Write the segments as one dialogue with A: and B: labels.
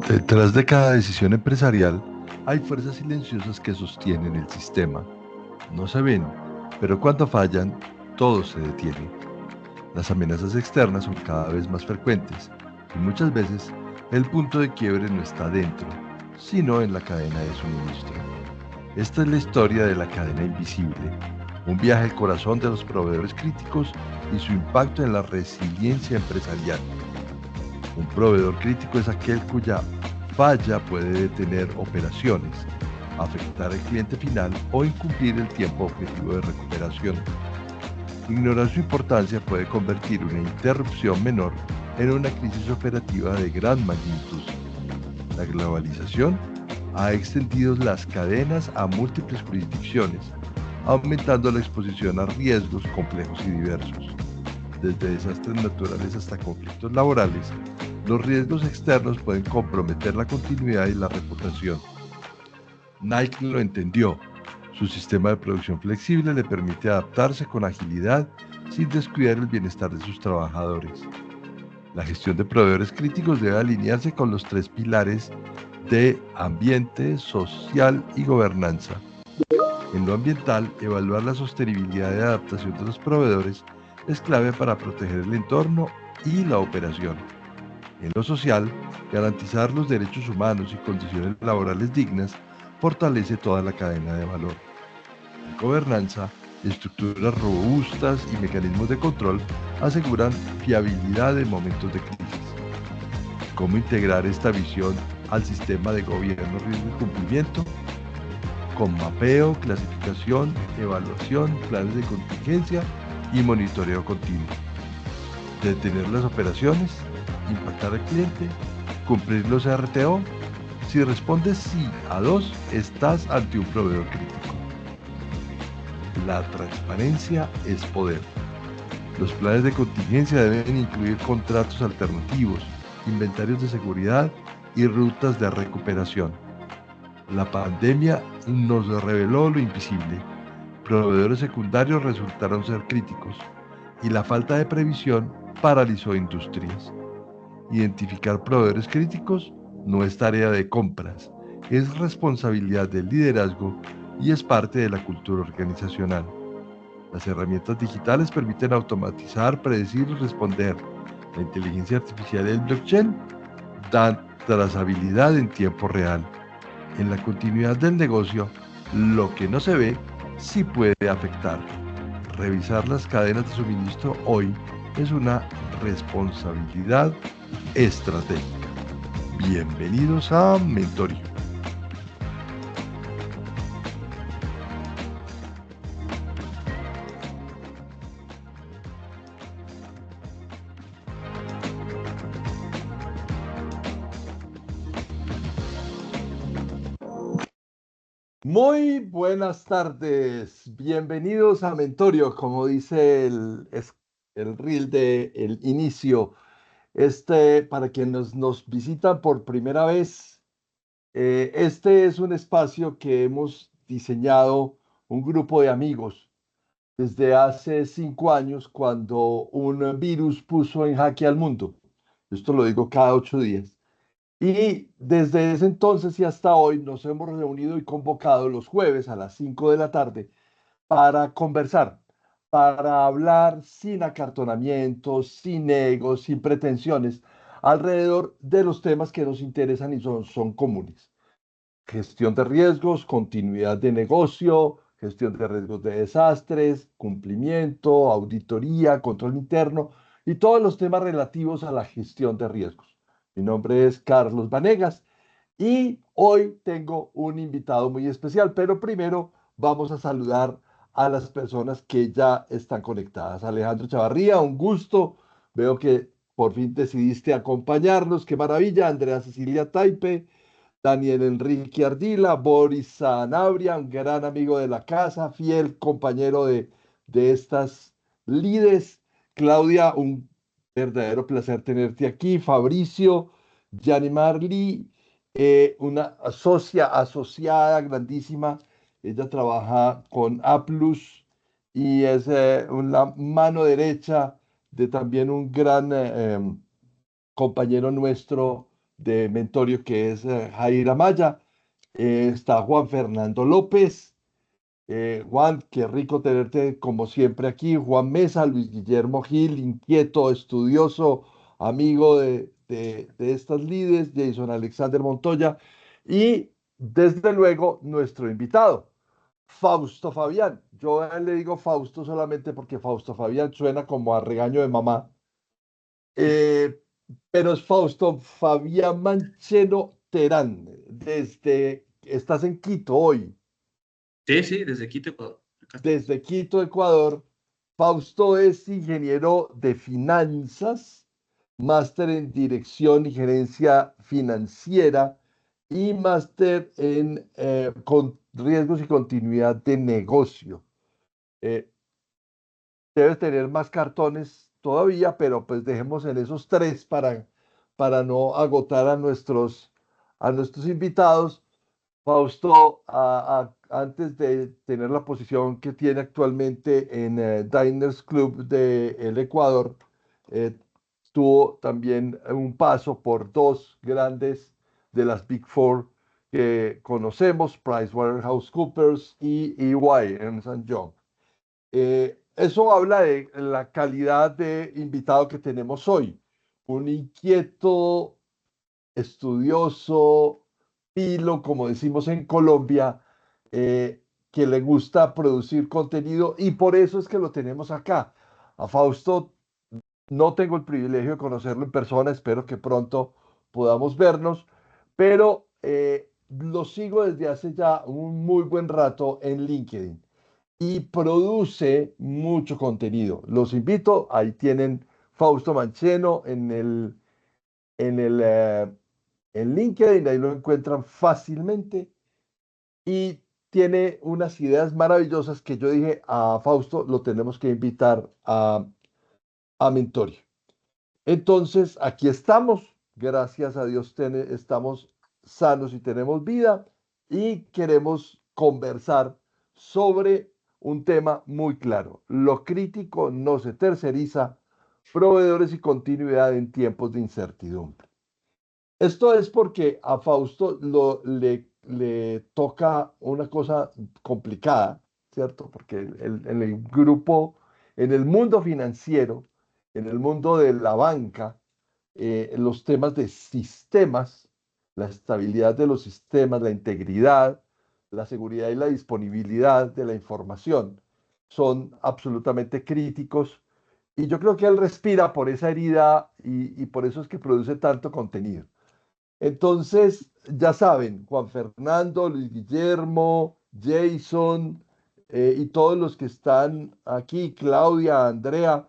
A: Detrás de cada decisión empresarial hay fuerzas silenciosas que sostienen el sistema. No se ven, pero cuando fallan, todo se detiene. Las amenazas externas son cada vez más frecuentes y muchas veces el punto de quiebre no está dentro, sino en la cadena de suministro. Esta es la historia de la cadena invisible, un viaje al corazón de los proveedores críticos y su impacto en la resiliencia empresarial. Un proveedor crítico es aquel cuya falla puede detener operaciones, afectar al cliente final o incumplir el tiempo objetivo de recuperación. Ignorar su importancia puede convertir una interrupción menor en una crisis operativa de gran magnitud. La globalización ha extendido las cadenas a múltiples jurisdicciones, aumentando la exposición a riesgos complejos y diversos. Desde desastres naturales hasta conflictos laborales, los riesgos externos pueden comprometer la continuidad y la reputación. Nike lo entendió. Su sistema de producción flexible le permite adaptarse con agilidad sin descuidar el bienestar de sus trabajadores. La gestión de proveedores críticos debe alinearse con los tres pilares de ambiente, social y gobernanza. En lo ambiental, evaluar la sostenibilidad y adaptación de los proveedores es clave para proteger el entorno y la operación. En lo social, garantizar los derechos humanos y condiciones laborales dignas fortalece toda la cadena de valor. En gobernanza, estructuras robustas y mecanismos de control aseguran fiabilidad en momentos de crisis. ¿Cómo integrar esta visión al sistema de gobierno, riesgo y cumplimiento? Con mapeo, clasificación, evaluación, planes de contingencia y monitoreo continuo. Detener las operaciones, impactar al cliente, cumplir los RTO. Si respondes sí a dos, estás ante un proveedor crítico. La transparencia es poder. Los planes de contingencia deben incluir contratos alternativos, inventarios de seguridad y rutas de recuperación. La pandemia nos reveló lo invisible. Proveedores secundarios resultaron ser críticos y la falta de previsión paralizó industrias. Identificar proveedores críticos no es tarea de compras, es responsabilidad del liderazgo y es parte de la cultura organizacional. Las herramientas digitales permiten automatizar, predecir y responder. La inteligencia artificial y el blockchain dan trazabilidad en tiempo real. En la continuidad del negocio, lo que no se ve sí puede afectar. Revisar las cadenas de suministro hoy es una responsabilidad estratégica. Bienvenidos a Mentorio. Muy buenas tardes, bienvenidos a Mentorio, como dice el reel de el inicio. Para quienes nos visitan por primera vez, este es un espacio que hemos diseñado un grupo de amigos desde hace 5 años cuando un virus puso en jaque al mundo. Esto lo digo cada 8 días. Y desde ese entonces y hasta hoy nos hemos reunido y convocado los jueves a las 5 de la tarde para conversar, para hablar sin acartonamientos, sin egos, sin pretensiones, alrededor de los temas que nos interesan y son comunes. Gestión de riesgos, continuidad de negocio, gestión de riesgos de desastres, cumplimiento, auditoría, control interno y todos los temas relativos a la gestión de riesgos. Mi nombre es Carlos Vanegas y hoy tengo un invitado muy especial, pero primero vamos a saludar a las personas que ya están conectadas. Alejandro Chavarría, un gusto. Veo que por fin decidiste acompañarnos. Qué maravilla. Andrea Cecilia Taipe, Daniel Enrique Ardila, Boris Sanabria, un gran amigo de la casa, fiel compañero de estas lides. Claudia, un verdadero placer tenerte aquí. Fabricio, Yanimar Lee, una asociada grandísima. Ella trabaja con Aplus y es una mano derecha de también un gran compañero nuestro de mentorio que es Jair Amaya. Está Juan Fernando López. Juan, qué rico tenerte como siempre aquí. Juan Mesa, Luis Guillermo Gil, inquieto, estudioso, amigo de estas líderes, Jason Alexander Montoya y desde luego nuestro invitado, Fausto Fabián. Yo a él le digo Fausto solamente porque Fausto Fabián suena como a regaño de mamá. Eh, pero es Fausto Fabián Mancheno Terán. Estás en Quito hoy.
B: Sí, sí, desde Quito, Ecuador. Acá estoy.
A: Desde Quito, Ecuador. Fausto es ingeniero de finanzas, máster en dirección y gerencia financiera y máster en riesgos y continuidad de negocio. Eh, Debes tener más cartones todavía, pero pues dejemos en esos tres para no agotar a nuestros invitados. Fausto, antes de tener la posición que tiene actualmente en Diners Club de el Ecuador, eh, tuvo también un paso por dos grandes de las Big Four que conocemos, PricewaterhouseCoopers y EY, Ernst Young. Eso habla de la calidad de invitado que tenemos hoy. Un inquieto, estudioso, pilo, como decimos en Colombia, que le gusta producir contenido y por eso es que lo tenemos acá. A Fausto no tengo el privilegio de conocerlo en persona, espero que pronto podamos vernos, pero lo sigo desde hace ya un muy buen rato en LinkedIn y produce mucho contenido. Los invito, ahí tienen Fausto Mancheno en en LinkedIn, ahí lo encuentran fácilmente y tiene unas ideas maravillosas que yo dije a Fausto, lo tenemos que invitar a Mentorio. Entonces, aquí estamos, gracias a Dios estamos sanos y tenemos vida y queremos conversar sobre un tema muy claro. Lo crítico no se terceriza, proveedores y continuidad en tiempos de incertidumbre. Esto es porque a Fausto le toca una cosa complicada, ¿cierto? Porque en el grupo, en el mundo financiero, en el mundo de la banca, los temas de sistemas, la estabilidad de los sistemas, la integridad, la seguridad y la disponibilidad de la información son absolutamente críticos. Y yo creo que él respira por esa herida y por eso es que produce tanto contenido. Entonces, ya saben, Juan Fernando, Luis Guillermo, Jason y todos los que están aquí, Claudia, Andrea,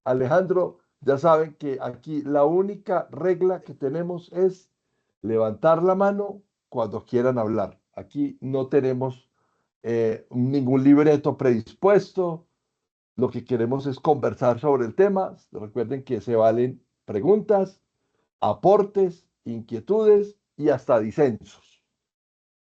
A: Alejandro, ya saben que aquí la única regla que tenemos es levantar la mano cuando quieran hablar. Aquí no tenemos ningún libreto predispuesto. Lo que queremos es conversar sobre el tema. Recuerden que se valen preguntas, aportes, inquietudes y hasta disensos.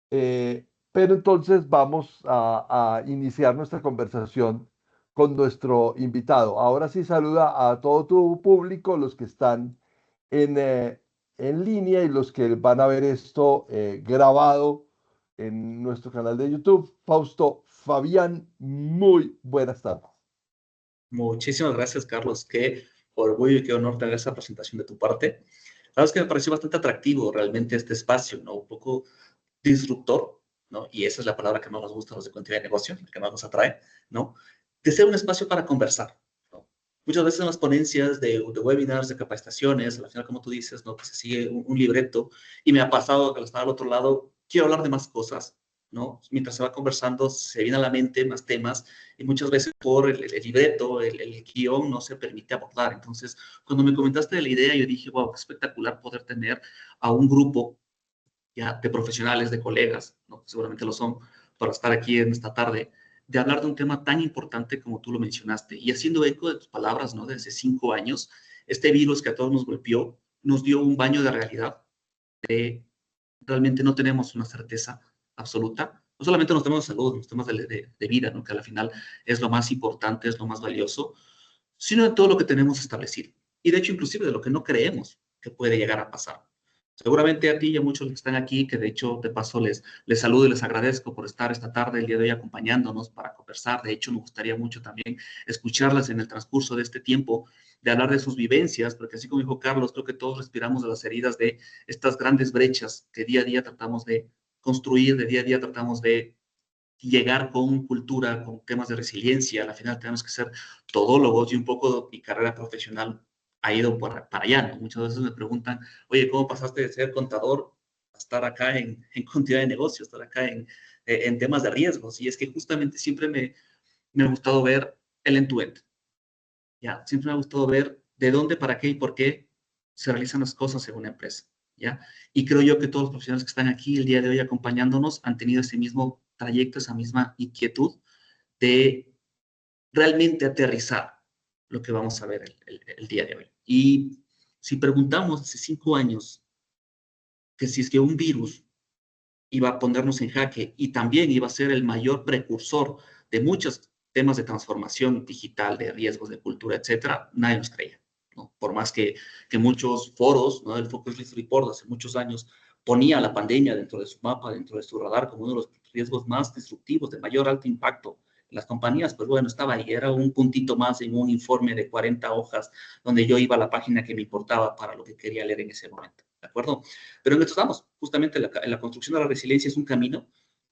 A: Pero entonces vamos a iniciar nuestra conversación con nuestro invitado. Ahora sí saluda a todo tu público, los que están en línea y los que van a ver esto grabado en nuestro canal de YouTube. Fausto Fabián, muy buenas tardes.
B: Muchísimas gracias, Carlos. Qué orgullo y qué honor tener esa presentación de tu parte. La verdad es que me pareció bastante atractivo realmente este espacio, ¿no? Un poco disruptor, ¿no? Y esa es la palabra que más nos gusta a los de continuidad de negocio, la que más nos atrae, ¿no? De ser un espacio para conversar, ¿no? Muchas veces en las ponencias de webinars, de capacitaciones, al final, como tú dices, ¿no? Que se sigue un libreto y me ha pasado que al estar al otro lado, quiero hablar de más cosas, ¿no? Mientras se va conversando, se viene a la mente más temas y muchas veces por el libreto, el guión no se permite abordar. Entonces, cuando me comentaste de la idea, yo dije, wow, qué espectacular poder tener a un grupo ya de profesionales, de colegas, ¿no? Seguramente lo son, para estar aquí en esta tarde, de hablar de un tema tan importante como tú lo mencionaste. Y haciendo eco de tus palabras, ¿no? De hace 5 años, este virus que a todos nos golpeó, nos dio un baño de realidad. Realmente no tenemos una certeza absoluta, no solamente en los temas de salud, en los temas de vida, ¿no? Que al final es lo más importante, es lo más valioso, sino en todo lo que tenemos establecido. Y de hecho, inclusive de lo que no creemos que puede llegar a pasar. Seguramente a ti y a muchos que están aquí, que de hecho de paso les saludo y les agradezco por estar esta tarde, el día de hoy, acompañándonos para conversar. De hecho, me gustaría mucho también escucharlas en el transcurso de este tiempo, de hablar de sus vivencias, porque así como dijo Carlos, creo que todos respiramos de las heridas de estas grandes brechas que día a día tratamos de construir, de día a día tratamos de llegar con cultura, con temas de resiliencia. Al final tenemos que ser todólogos y un poco mi carrera profesional ha ido para allá, ¿no? Muchas veces me preguntan, oye, ¿cómo pasaste de ser contador a estar acá en continuidad de negocio, estar acá en temas de riesgos? Y es que justamente siempre me ha gustado ver el end-to-end. ¿Ya? Siempre me ha gustado ver de dónde, para qué y por qué se realizan las cosas en una empresa, ¿ya? Y creo yo que todos los profesionales que están aquí el día de hoy acompañándonos han tenido ese mismo trayecto, esa misma inquietud de realmente aterrizar lo que vamos a ver el día de hoy. Y si preguntamos hace 5 años que si es que un virus iba a ponernos en jaque y también iba a ser el mayor precursor de muchos temas de transformación digital, de riesgos de cultura, etcétera, nadie nos creía, ¿no? Por más que muchos foros, ¿no? El Focus Risk Report hace muchos años ponía la pandemia dentro de su mapa, dentro de su radar, como uno de los riesgos más disruptivos, de mayor alto impacto en las compañías, pues bueno, estaba ahí, era un puntito más en un informe de 40 hojas, donde yo iba a la página que me importaba para lo que quería leer en ese momento, ¿de acuerdo? Pero en esto estamos, justamente la construcción de la resiliencia es un camino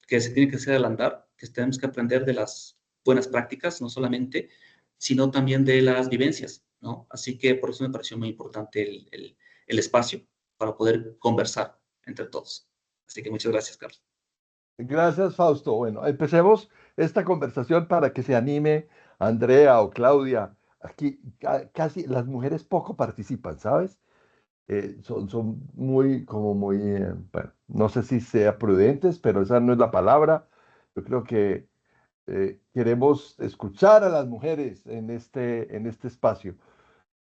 B: que se tiene que hacer al andar, que tenemos que aprender de las buenas prácticas, no solamente, sino también de las vivencias, ¿no? Así que por eso me pareció muy importante el espacio para poder conversar entre todos. Así que muchas gracias, Carlos.
A: Gracias, Fausto. Bueno, empecemos esta conversación para que se anime Andrea o Claudia. Aquí casi las mujeres poco participan, ¿sabes? Son muy, como muy, bueno, no sé si sea prudentes, pero esa no es la palabra. Yo creo que queremos escuchar a las mujeres en este espacio.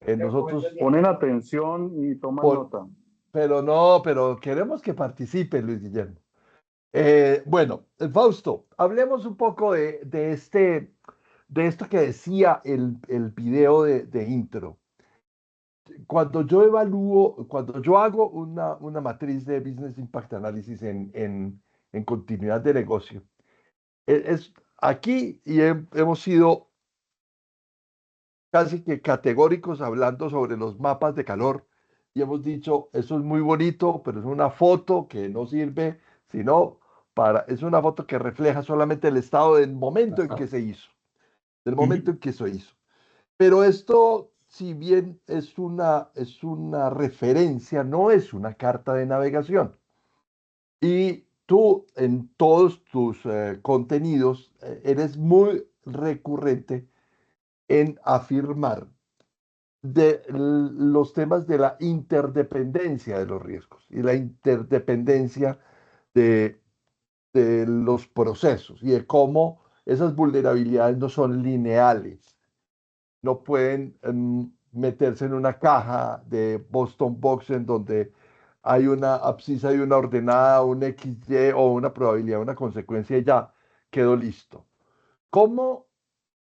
A: Nosotros,
C: Ponen atención y toman
A: por-
C: nota.
A: pero no, pero queremos que participe Luis Guillermo. Bueno, Fausto, hablemos un poco de esto que decía el video de intro. Cuando yo evalúo, cuando yo hago una matriz de Business Impact Analysis en continuidad de negocio, es aquí y hemos sido casi que categóricos hablando sobre los mapas de calor y hemos dicho, eso es muy bonito, pero es una foto que no sirve, sino es una foto que refleja solamente el estado del momento en
B: Ajá.
A: que se hizo, del momento en que se hizo. Pero esto, si bien es una referencia, no es una carta de navegación. Y tú en todos tus contenidos eres muy recurrente en afirmar los temas de la interdependencia de los riesgos y la interdependencia de, de los procesos y de cómo esas vulnerabilidades no son lineales, no pueden meterse en una caja de Boston Box en donde hay una abscisa y una ordenada, un XY o una probabilidad, una consecuencia y ya quedó listo. ¿Cómo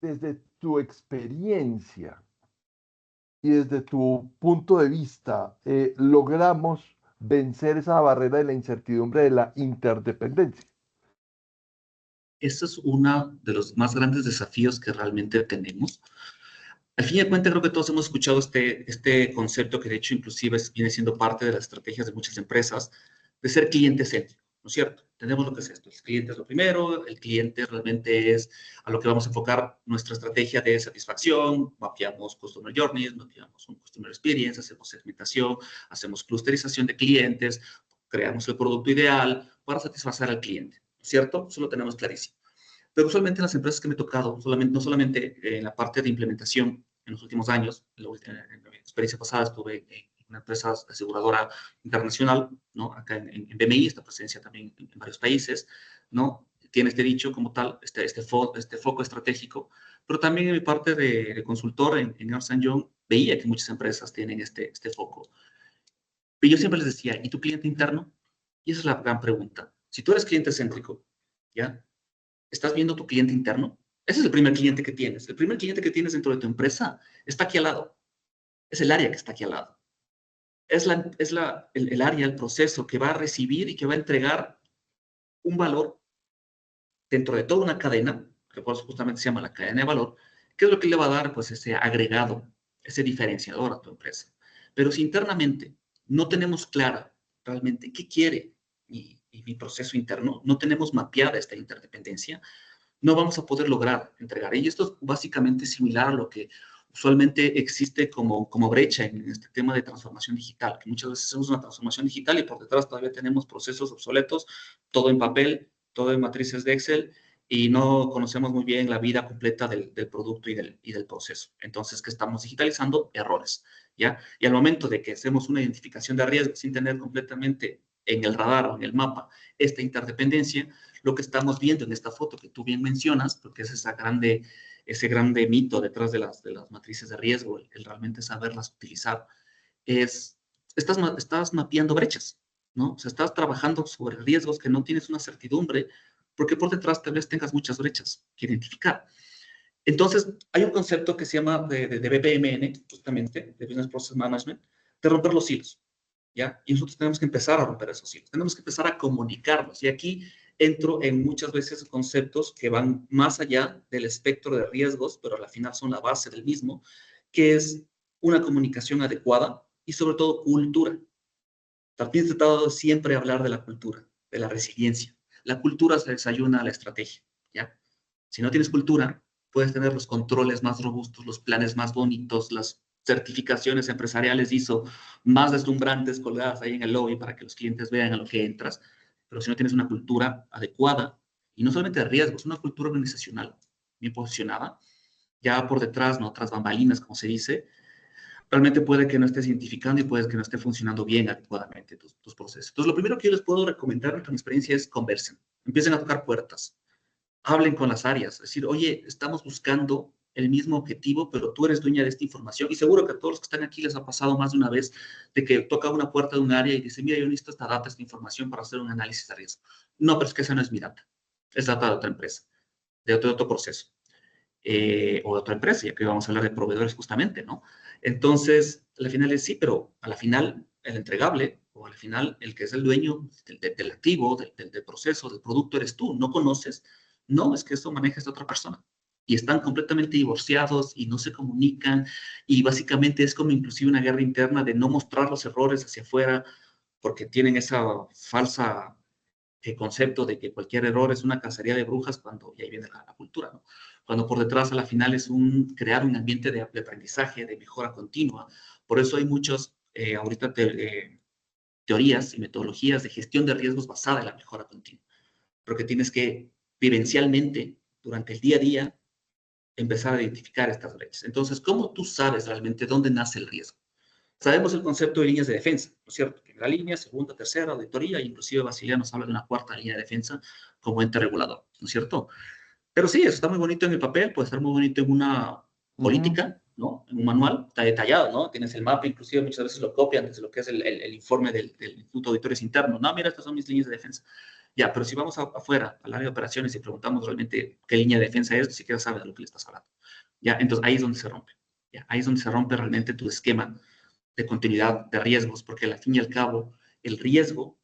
A: desde tu experiencia y desde tu punto de vista logramos vencer esa barrera de la incertidumbre de la interdependencia?
B: Este es uno de los más grandes desafíos que realmente tenemos. Al fin y al cuentas, creo que todos hemos escuchado este concepto que de hecho inclusive viene siendo parte de las estrategias de muchas empresas, de ser cliente céntrico, ¿no es cierto? Tenemos lo que es esto, el cliente es lo primero, el cliente realmente es a lo que vamos a enfocar nuestra estrategia de satisfacción, mapeamos Customer Journeys, mapeamos un Customer Experience, hacemos segmentación, hacemos clusterización de clientes, creamos el producto ideal para satisfacer al cliente, ¿no es cierto? Eso lo tenemos clarísimo. Pero usualmente en las empresas que me he tocado, no solamente en la parte de implementación en los últimos años, en mi experiencia pasada estuve en una empresa aseguradora internacional, ¿no? Acá en BMI, esta presencia también en varios países, ¿no? Tiene este dicho como tal, este foco estratégico, pero también en mi parte de consultor en Ernst Young veía que muchas empresas tienen este foco. Pero yo siempre les decía, ¿y tu cliente interno? Y esa es la gran pregunta. Si tú eres cliente céntrico, ¿ya? ¿Estás viendo tu cliente interno? Ese es el primer cliente que tienes. El primer cliente que tienes dentro de tu empresa está aquí al lado. Es el área que está aquí al lado. Es el área, el proceso que va a recibir y que va a entregar un valor dentro de toda una cadena, que por eso justamente se llama la cadena de valor, que es lo que le va a dar pues ese agregado, ese diferenciador a tu empresa. Pero si internamente no tenemos clara realmente qué quiere mi proceso interno, no tenemos mapeada esta interdependencia, no vamos a poder lograr entregar. Y esto es básicamente similar a lo que usualmente existe como brecha en este tema de transformación digital, que muchas veces hacemos una transformación digital y por detrás todavía tenemos procesos obsoletos, todo en papel, todo en matrices de Excel, y no conocemos muy bien la vida completa del producto y del proceso. Entonces, ¿qué estamos digitalizando? Errores, ¿ya? Y al momento de que hacemos una identificación de riesgo sin tener completamente en el radar o en el mapa esta interdependencia, lo que estamos viendo en esta foto que tú bien mencionas, porque es ese grande mito detrás de las matrices de riesgo, el realmente saberlas utilizar, estás mapeando brechas, ¿no? O sea, estás trabajando sobre riesgos que no tienes una certidumbre, porque por detrás tal vez tengas muchas brechas que identificar. Entonces, hay un concepto que se llama de BPMN, justamente, de Business Process Management, de romper los hilos, ¿ya? Y nosotros tenemos que empezar a romper esos hilos, tenemos que empezar a comunicarlos. Y aquí entro en muchas veces conceptos que van más allá del espectro de riesgos, pero al final son la base del mismo, que es una comunicación adecuada y sobre todo cultura. También he tratado siempre de hablar de la cultura, de la resiliencia. La cultura se desayuna a la estrategia, ¿ya? Si no tienes cultura, puedes tener los controles más robustos, los planes más bonitos, las certificaciones empresariales ISO más deslumbrantes colgadas ahí en el lobby para que los clientes vean a lo que entras, pero si no tienes una cultura adecuada, y no solamente de riesgos, una cultura organizacional bien posicionada, ya por detrás, no tras bambalinas, como se dice, realmente puede que no estés identificando y puede que no esté funcionando bien adecuadamente tus procesos. Entonces, lo primero que yo les puedo recomendar con mi experiencia es conversen, empiecen a tocar puertas, hablen con las áreas, es decir, oye, estamos buscando el mismo objetivo, pero tú eres dueña de esta información. Y seguro que a todos los que están aquí les ha pasado más de una vez de que toca una puerta de un área y dice, mira, yo necesito esta data, esta información para hacer un análisis de riesgo. No, pero es que esa no es mi data, es data de otra empresa, de otro proceso, o de otra empresa, ya que vamos a hablar de proveedores justamente, ¿no? Entonces, al final es sí, pero a la final el entregable, o al final el que es el dueño del activo, del proceso, del producto, eres tú, no conoces. No, es que esto maneja esta otra persona. Y están completamente divorciados y no se comunican. Y básicamente es como inclusive una guerra interna de no mostrar los errores hacia afuera porque tienen esa falsa concepto de que cualquier error es una cacería de brujas cuando, y ahí viene la cultura, ¿no? Cuando por detrás a la final es crear un ambiente de aprendizaje, de mejora continua. Por eso hay muchos, ahorita teorías y metodologías de gestión de riesgos basada en la mejora continua. Porque tienes que vivencialmente, durante el día a día, empezar a identificar estas brechas. Entonces, ¿cómo tú sabes realmente dónde nace el riesgo? Sabemos el concepto de líneas de defensa, ¿no es cierto? Primera línea, segunda, tercera, auditoría, inclusive Basilea nos habla de una cuarta línea de defensa como ente regulador, ¿no es cierto? Pero sí, eso está muy bonito en el papel, puede estar muy bonito en una política, ¿no? En un manual, está detallado, ¿no? Tienes el mapa, inclusive muchas veces lo copian desde lo que es el informe del Instituto de Auditores Internos. No, mira, estas son mis líneas de defensa. Ya, pero si vamos afuera, al área de operaciones, y preguntamos realmente qué línea de defensa es, ni siquiera sabes de lo que le estás hablando. Ya, entonces ahí es donde se rompe. Ya, ahí es donde se rompe realmente tu esquema de continuidad de riesgos, porque al fin y al cabo, el riesgo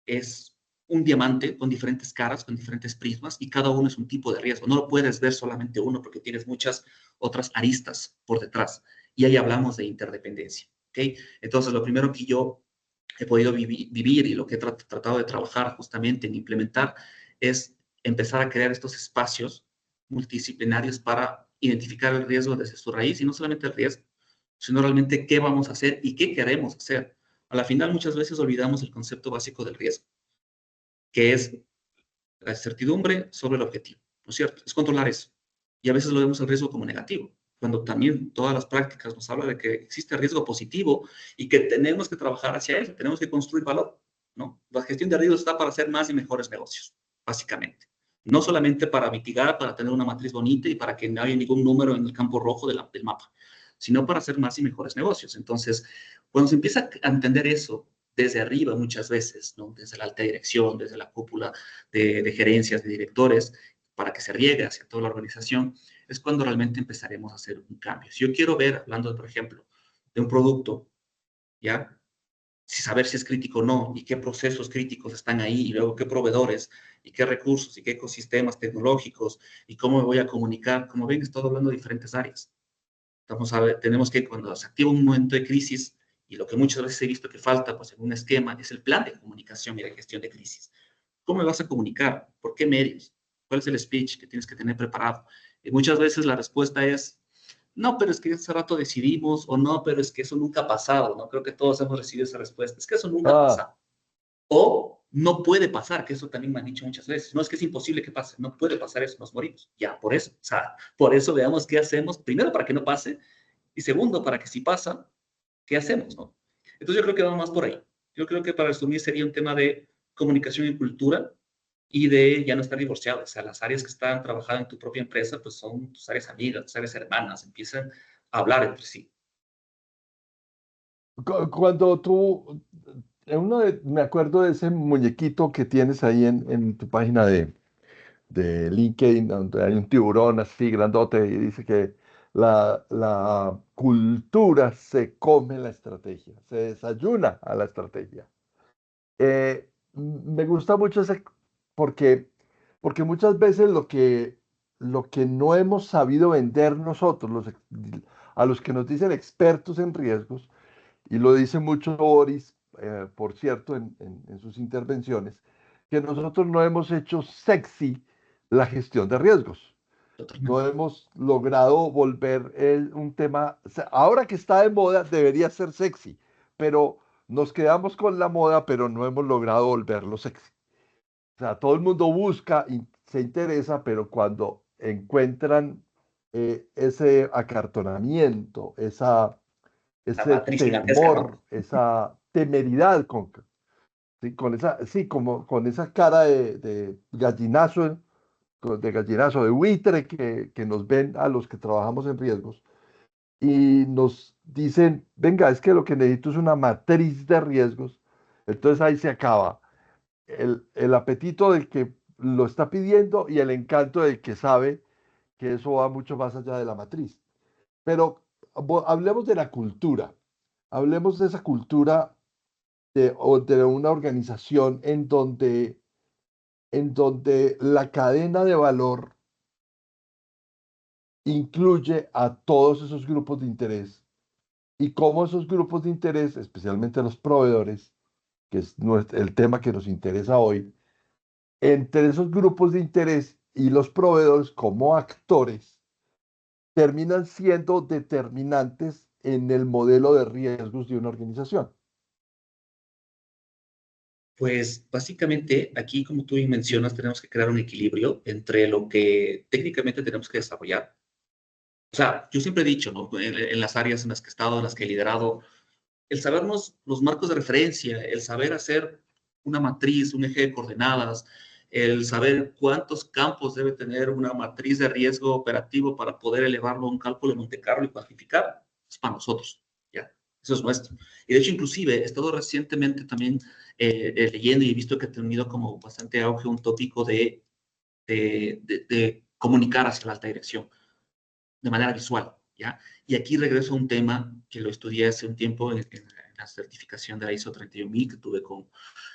B: es un diamante con diferentes caras, con diferentes prismas, y cada uno es un tipo de riesgo. No lo puedes ver solamente uno porque tienes muchas otras aristas por detrás. Y ahí hablamos de interdependencia. ¿Okay? Entonces, lo primero que yo he podido vivir y lo que he tratado de trabajar justamente en implementar es empezar a crear estos espacios multidisciplinarios para identificar el riesgo desde su raíz, y no solamente el riesgo, sino realmente qué vamos a hacer y qué queremos hacer. A la final, muchas veces olvidamos el concepto básico del riesgo, que es la incertidumbre sobre el objetivo, ¿no es cierto? Es controlar eso. Y a veces lo vemos el riesgo como negativo, cuando también todas las prácticas nos hablan de que existe riesgo positivo y que tenemos que trabajar hacia eso, tenemos que construir valor, ¿no? La gestión de riesgos está para hacer más y mejores negocios, básicamente. No solamente para mitigar, para tener una matriz bonita y para que no haya ningún número en el campo rojo del mapa, sino para hacer más y mejores negocios. Entonces, Cuando se empieza a entender eso desde arriba muchas veces, ¿no? Desde la alta dirección, desde la cúpula de gerencias, de directores, para que se riegue hacia toda la organización, es cuando realmente empezaremos a hacer un cambio. Si yo quiero ver, hablando, por ejemplo, de un producto, ¿ya? Si saber si es crítico o no, y qué procesos críticos están ahí, y luego qué proveedores, y qué recursos, y qué ecosistemas tecnológicos, y cómo me voy a comunicar. Como ven, estoy hablando de diferentes áreas. Tenemos que, cuando se activa un momento de crisis, y lo que muchas veces he visto que falta, pues en un esquema, es el plan de comunicación y de gestión de crisis. ¿Cómo me vas a comunicar? ¿Por qué medios? ¿Cuál es el speech que tienes que tener preparado? Y muchas veces la respuesta es, no, pero es que hace rato decidimos, o no, pero es que eso nunca ha pasado, ¿no? Creo que todos hemos recibido esa respuesta, es que eso nunca ha pasado. O no puede pasar, que eso también me han dicho muchas veces. No, es que es imposible que pase, no puede pasar eso, nos morimos. Ya, por eso. O sea, por eso veamos qué hacemos, primero para que no pase, y segundo, para que si pasa, ¿qué hacemos, no? Entonces yo creo que vamos más por ahí. Yo creo que para resumir sería un tema de comunicación y cultura y de ya no estar divorciados. O sea, las áreas que están trabajando en tu propia empresa, pues son tus áreas amigas, tus áreas hermanas, empiezan a hablar entre sí.
A: Cuando tú, me acuerdo de ese muñequito que tienes ahí en tu página de LinkedIn, donde hay un tiburón así grandote y dice que la cultura se come la estrategia, se desayuna a la estrategia. Me gusta mucho ese porque, porque muchas veces lo que no hemos sabido vender nosotros, a los que nos dicen expertos en riesgos, y lo dice mucho Boris, por cierto, en sus intervenciones, que nosotros no hemos hecho sexy la gestión de riesgos. No
B: Totalmente.
A: hemos logrado volver un tema, o sea, ahora que está de moda debería ser sexy, pero nos quedamos con la moda, pero no hemos logrado volverlo sexy. O sea, todo el mundo busca y se interesa, pero cuando encuentran ese acartonamiento,
B: La
A: ese
B: matriz gigantesca, ¿no?
A: temor, esa temeridad sí, con esa, sí, como con esa cara de gallinazo, de gallinazo, de buitre que nos ven a los que trabajamos en riesgos y nos dicen, venga, es que lo que necesito es una matriz de riesgos. Entonces ahí se acaba el apetito del que lo está pidiendo y el encanto del que sabe que eso va mucho más allá de la matriz. Pero hablemos de la cultura, hablemos de esa cultura o de una organización en donde la cadena de valor incluye a todos esos grupos de interés y cómo esos grupos de interés, especialmente los proveedores, que es el tema que nos interesa hoy, entre esos grupos de interés y los proveedores como actores, terminan siendo determinantes en el modelo de riesgos de una organización.
B: Pues básicamente aquí, como tú bien mencionas, tenemos que crear un equilibrio entre lo que técnicamente tenemos que desarrollar. O sea, yo siempre he dicho, ¿no? En las áreas en las que he estado, en las que he liderado, el sabernos los marcos de referencia, el saber hacer una matriz, un eje de coordenadas, el saber cuántos campos debe tener una matriz de riesgo operativo para poder elevarlo a un cálculo de Monte Carlo y cuantificar, es para nosotros, ¿ya? Eso es nuestro. Y de hecho, inclusive, he estado recientemente también leyendo y he visto que ha tenido como bastante auge un tópico de comunicar hacia la alta dirección de manera visual, ¿ya? Y aquí regreso a un tema que lo estudié hace un tiempo en la certificación de la ISO 31000 que tuve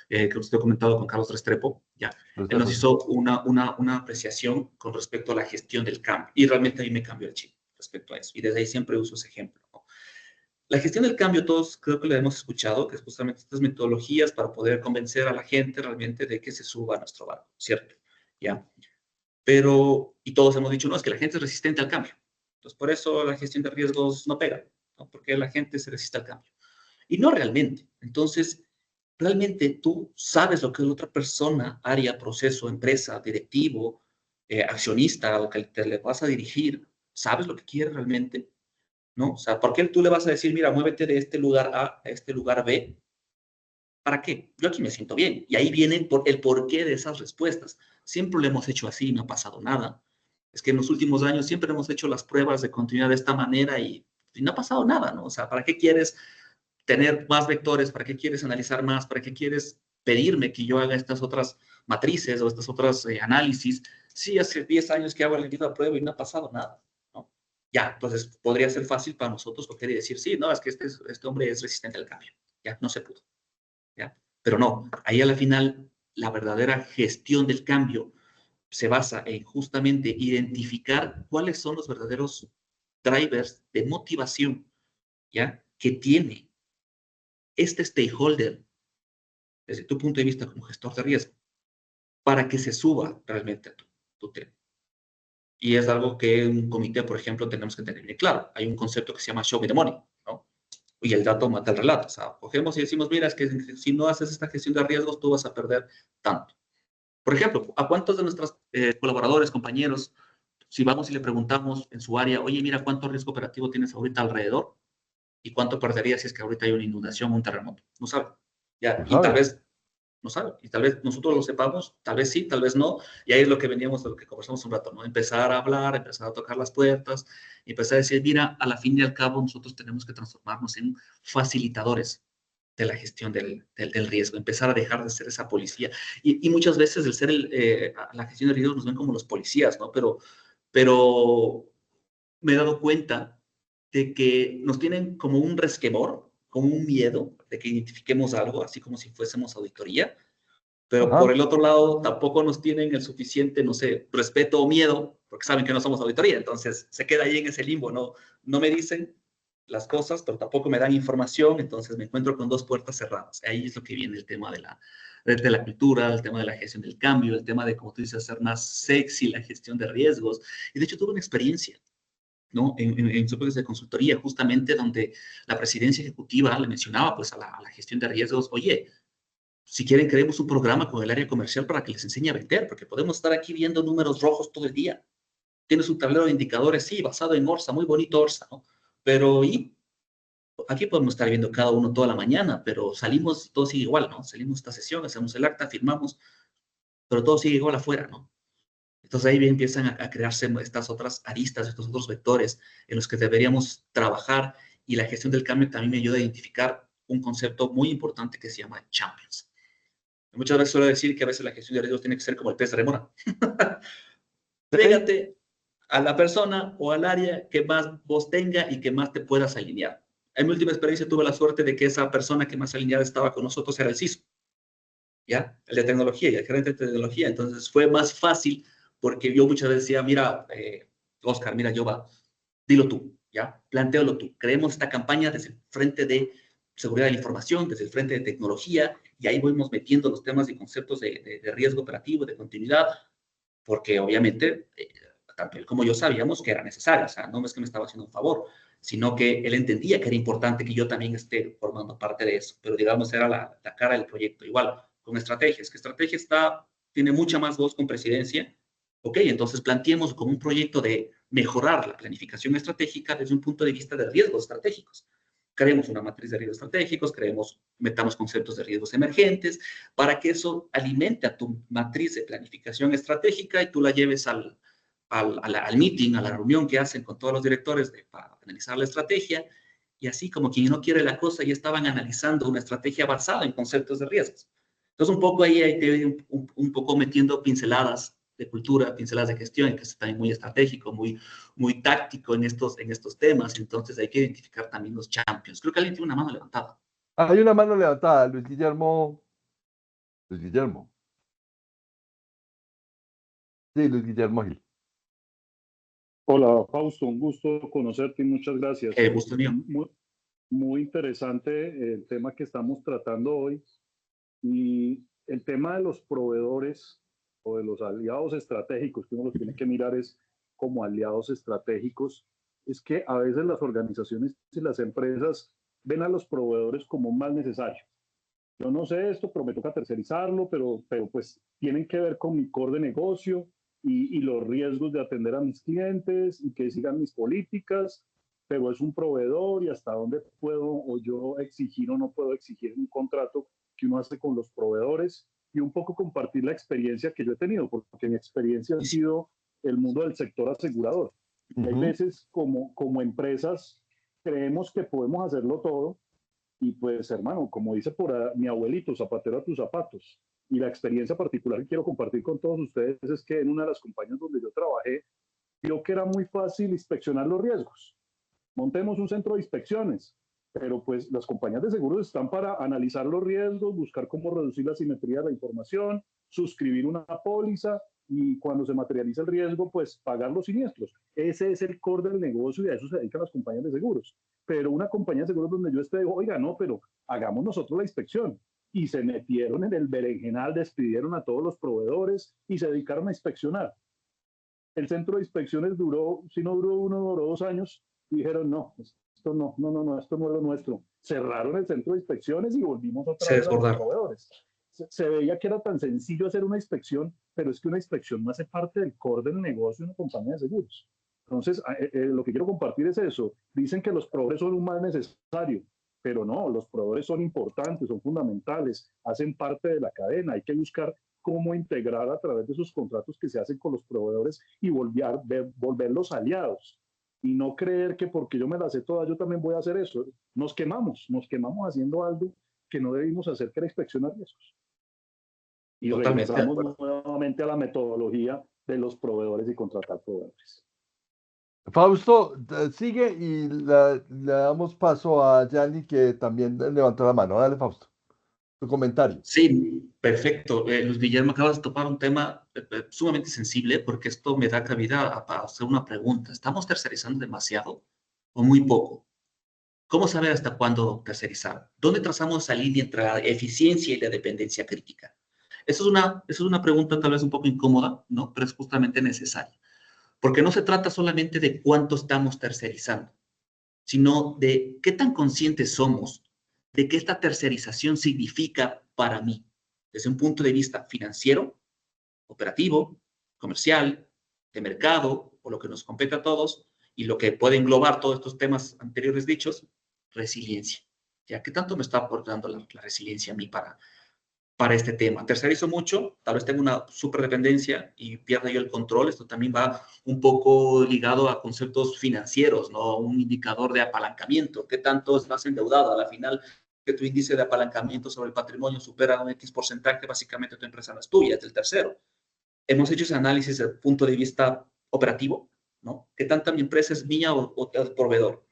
B: que usted ha comentado con Carlos Restrepo, ¿ya? Él nos hizo una apreciación con respecto a la gestión del cambio y realmente a mí me cambió el chip respecto a eso y desde ahí siempre uso ese ejemplo, ¿no? La gestión del cambio todos creo que lo hemos escuchado, que es justamente estas metodologías para poder convencer a la gente realmente de que se suba a nuestro barco, ¿cierto? ¿Ya? Pero, y todos hemos dicho, no, es que la gente es resistente al cambio. Entonces, por eso la gestión de riesgos no pega, ¿no? Porque la gente se resiste al cambio. Y no realmente. Entonces, realmente tú sabes lo que la otra persona, área, proceso, empresa, directivo, accionista, o que te le vas a dirigir, sabes lo que quiere realmente, ¿no? O sea, ¿por qué tú le vas a decir, mira, muévete de este lugar A a este lugar B? ¿Para qué? Yo aquí me siento bien. Y ahí viene el porqué de esas respuestas. Siempre lo hemos hecho así, no ha pasado nada. Es que en los últimos años siempre hemos hecho las pruebas de continuidad de esta manera y no ha pasado nada, ¿no? O sea, ¿para qué quieres tener más vectores? ¿Para qué quieres analizar más? ¿Para qué quieres pedirme que yo haga estas otras matrices o estas otras análisis? Sí, hace 10 años que hago la misma prueba y no ha pasado nada, ¿no? Ya, entonces podría ser fácil para nosotros coger y decir, sí, no, es que este hombre es resistente al cambio. Ya, no se pudo. ¿Ya? Pero no, ahí a la final la verdadera gestión del cambio se basa en justamente identificar cuáles son los verdaderos drivers de motivación, ¿ya? Que tiene este stakeholder, desde tu punto de vista como gestor de riesgo, para que se suba realmente a tu tema. Y es algo que en un comité, por ejemplo, tenemos que tener bien claro. Hay un concepto que se llama show me the money, ¿no? Y el dato mata el relato. O sea, cogemos y decimos, mira, es que si no haces esta gestión de riesgos, tú vas a perder tanto. Por ejemplo, ¿a cuántos de nuestros colaboradores, compañeros, si vamos y le preguntamos en su área, oye, mira, ¿cuánto riesgo operativo tienes ahorita alrededor? ¿Y cuánto perderías si es que ahorita hay una inundación o un terremoto? No sabe. Ya,
A: No
B: y tal
A: sabe.
B: vez no sabe. Y tal vez nosotros lo sepamos, tal vez sí, tal vez no. Y ahí es lo que veníamos, de lo que conversamos un rato, ¿no? Empezar a hablar, empezar a tocar las puertas, empezar a decir, mira, a la fin y al cabo nosotros tenemos que transformarnos en facilitadores de la gestión del riesgo, empezar a dejar de ser esa policía. Y muchas veces el ser la gestión del riesgo nos ven como los policías, ¿no? Pero me he dado cuenta de que nos tienen como un resquemor, como un miedo de que identifiquemos algo, así como si fuésemos auditoría, pero por
A: Ajá.
B: el otro lado tampoco nos tienen el suficiente, no sé, respeto o miedo, porque saben que no somos auditoría, entonces se queda ahí en ese limbo, no me dicen las cosas, pero tampoco me dan información, entonces me encuentro con dos puertas cerradas. Ahí es lo que viene el tema de la cultura, el tema de la gestión del cambio, el tema de, como tú dices, hacer más sexy la gestión de riesgos. Y de hecho tuve una experiencia, ¿no? En su proceso de consultoría, justamente donde la presidencia ejecutiva le mencionaba pues a la gestión de riesgos, oye, si quieren creemos un programa con el área comercial para que les enseñe a vender, porque podemos estar aquí viendo números rojos todo el día. Tienes un tablero de indicadores, sí, basado en Orsa, muy bonito Orsa, ¿no? Pero y aquí podemos estar viendo cada uno toda la mañana, pero salimos, todo sigue igual, ¿no? Salimos esta sesión, hacemos el acta, firmamos, pero todo sigue igual afuera, ¿no? Entonces ahí empiezan a crearse estas otras aristas, estos otros vectores en los que deberíamos trabajar, y la gestión del cambio también me ayuda a identificar un concepto muy importante que se llama champions. Muchas veces suelo decir que a veces la gestión de riesgos tiene que ser como el pez de remora.
A: Sí.
B: Pégate a la persona o al área que más vos tenga y que más te puedas alinear. En mi última experiencia tuve la suerte de que esa persona que más alineada estaba con nosotros era el CISO, ¿ya? El de tecnología y el gerente de tecnología. Entonces fue más fácil porque yo muchas veces decía, mira, Oscar, mira, Jova, dilo tú, ¿ya? Plantéalo tú. Creemos esta campaña desde el frente de seguridad de la información, desde el frente de tecnología, y ahí vamos metiendo los temas y conceptos de riesgo operativo, de continuidad, porque obviamente, tanto él como yo sabíamos que era necesario, o sea, no es que me estaba haciendo un favor, sino que él entendía que era importante que yo también esté formando parte de eso, pero digamos era la cara del proyecto. Igual, con estrategias, que estrategia tiene mucha más voz con presidencia. Ok, entonces planteemos como un proyecto de mejorar la planificación estratégica desde un punto de vista de riesgos estratégicos. Creemos una matriz de riesgos estratégicos, metamos conceptos de riesgos emergentes, para que eso alimente a tu matriz de planificación estratégica y tú la lleves al meeting, a la reunión que hacen con todos los directores para analizar la estrategia, y así como quien no quiere la cosa, ya estaban analizando una estrategia basada en conceptos de riesgos. Entonces, un poco ahí te voy un poco metiendo pinceladas de cultura, pinceladas de gestión, que es también muy estratégico, muy táctico en estos temas. Entonces, hay que identificar también los champions. Creo que alguien tiene una mano levantada.
A: Hay una mano levantada, Luis Guillermo. Luis Guillermo. Sí, Luis Guillermo Gil.
C: Hola, Fausto, un gusto conocerte y muchas gracias.
B: Gusto mío.
C: Muy interesante el tema que estamos tratando hoy, y el tema de los proveedores o de los aliados estratégicos, que uno los tiene que mirar es como aliados estratégicos. Es que a veces las organizaciones y las empresas ven a los proveedores como más necesarios. Yo no sé esto, pero me toca tercerizarlo, pero pues tienen que ver con mi core de negocio y los riesgos de atender a mis clientes y que sigan mis políticas, pero es un proveedor y hasta dónde puedo o yo exigir o no puedo exigir un contrato que uno hace con los proveedores, y un poco compartir la experiencia que yo he tenido, porque mi experiencia ha sido el mundo del sector asegurador. Y hay veces como empresas creemos que podemos hacerlo todo, Y pues, hermano, como dice mi abuelito, zapatero a tus zapatos. Y la experiencia particular que quiero compartir con todos ustedes es que en una de las compañías donde yo trabajé, vio que era muy fácil inspeccionar los riesgos. Montemos un centro de inspecciones, pero pues las compañías de seguros están para analizar los riesgos, buscar cómo reducir la simetría de la información, suscribir una póliza y cuando se materializa el riesgo, pues pagar los siniestros. Ese es el core del negocio y a eso se dedican las compañías de seguros. Pero una compañía de seguros donde yo esté, digo, oiga, no, pero hagamos nosotros la inspección. Y se metieron en el berenjenal, despidieron a todos los proveedores y se dedicaron a inspeccionar. El centro de inspecciones duró, si no duró 1, duró 2 años, y dijeron, no, esto no, esto no es lo nuestro. Cerraron el centro de inspecciones y volvimos otra
B: Se
C: vez a los
B: desbordaron.
C: proveedores. Se veía que era tan sencillo hacer una inspección, pero es que una inspección no hace parte del core del negocio de una compañía de seguros. Entonces, lo que quiero compartir es eso. Dicen que los proveedores son un mal necesario, pero no, los proveedores son importantes, son fundamentales, hacen parte de la cadena. Hay que buscar cómo integrar a través de esos contratos que se hacen con los proveedores y volverlos aliados. Y no creer que porque yo me la sé toda, yo también voy a hacer eso. Nos quemamos haciendo algo que no debimos hacer, que era inspeccionar riesgos. Y
B: Totalmente de
C: regresamos
B: acuerdo.
C: nuevamente a la metodología de los proveedores y contratar proveedores.
A: Fausto, sigue y le damos paso a Yanni, que también levantó la mano. Dale, Fausto, tu comentario.
B: Sí, perfecto. Luis Guillermo, acabas de topar un tema sumamente sensible porque esto me da cabida a hacer una pregunta. ¿Estamos tercerizando demasiado o muy poco? ¿Cómo saber hasta cuándo tercerizar? ¿Dónde trazamos esa línea entre la eficiencia y la dependencia crítica? Eso es una pregunta tal vez un poco incómoda, ¿no? Pero es justamente necesaria. Porque no se trata solamente de cuánto estamos tercerizando, sino de qué tan conscientes somos de qué esta tercerización significa para mí, desde un punto de vista financiero, operativo, comercial, de mercado, o lo que nos compete a todos, y lo que puede englobar todos estos temas anteriores dichos, resiliencia. ¿Ya? ¿Qué tanto me está aportando la resiliencia a mí para este tema? Tercerizo mucho, tal vez tengo una superdependencia y pierdo yo el control. Esto también va un poco ligado a conceptos financieros, ¿no? Un indicador de apalancamiento. ¿Qué tanto estás endeudado? A la final, que tu índice de apalancamiento sobre el patrimonio supera un X porcentaje, básicamente tu empresa no es tuya, es del tercero. Hemos hecho ese análisis desde el punto de vista operativo, ¿no? ¿Qué tanta mi empresa es mía o el proveedor?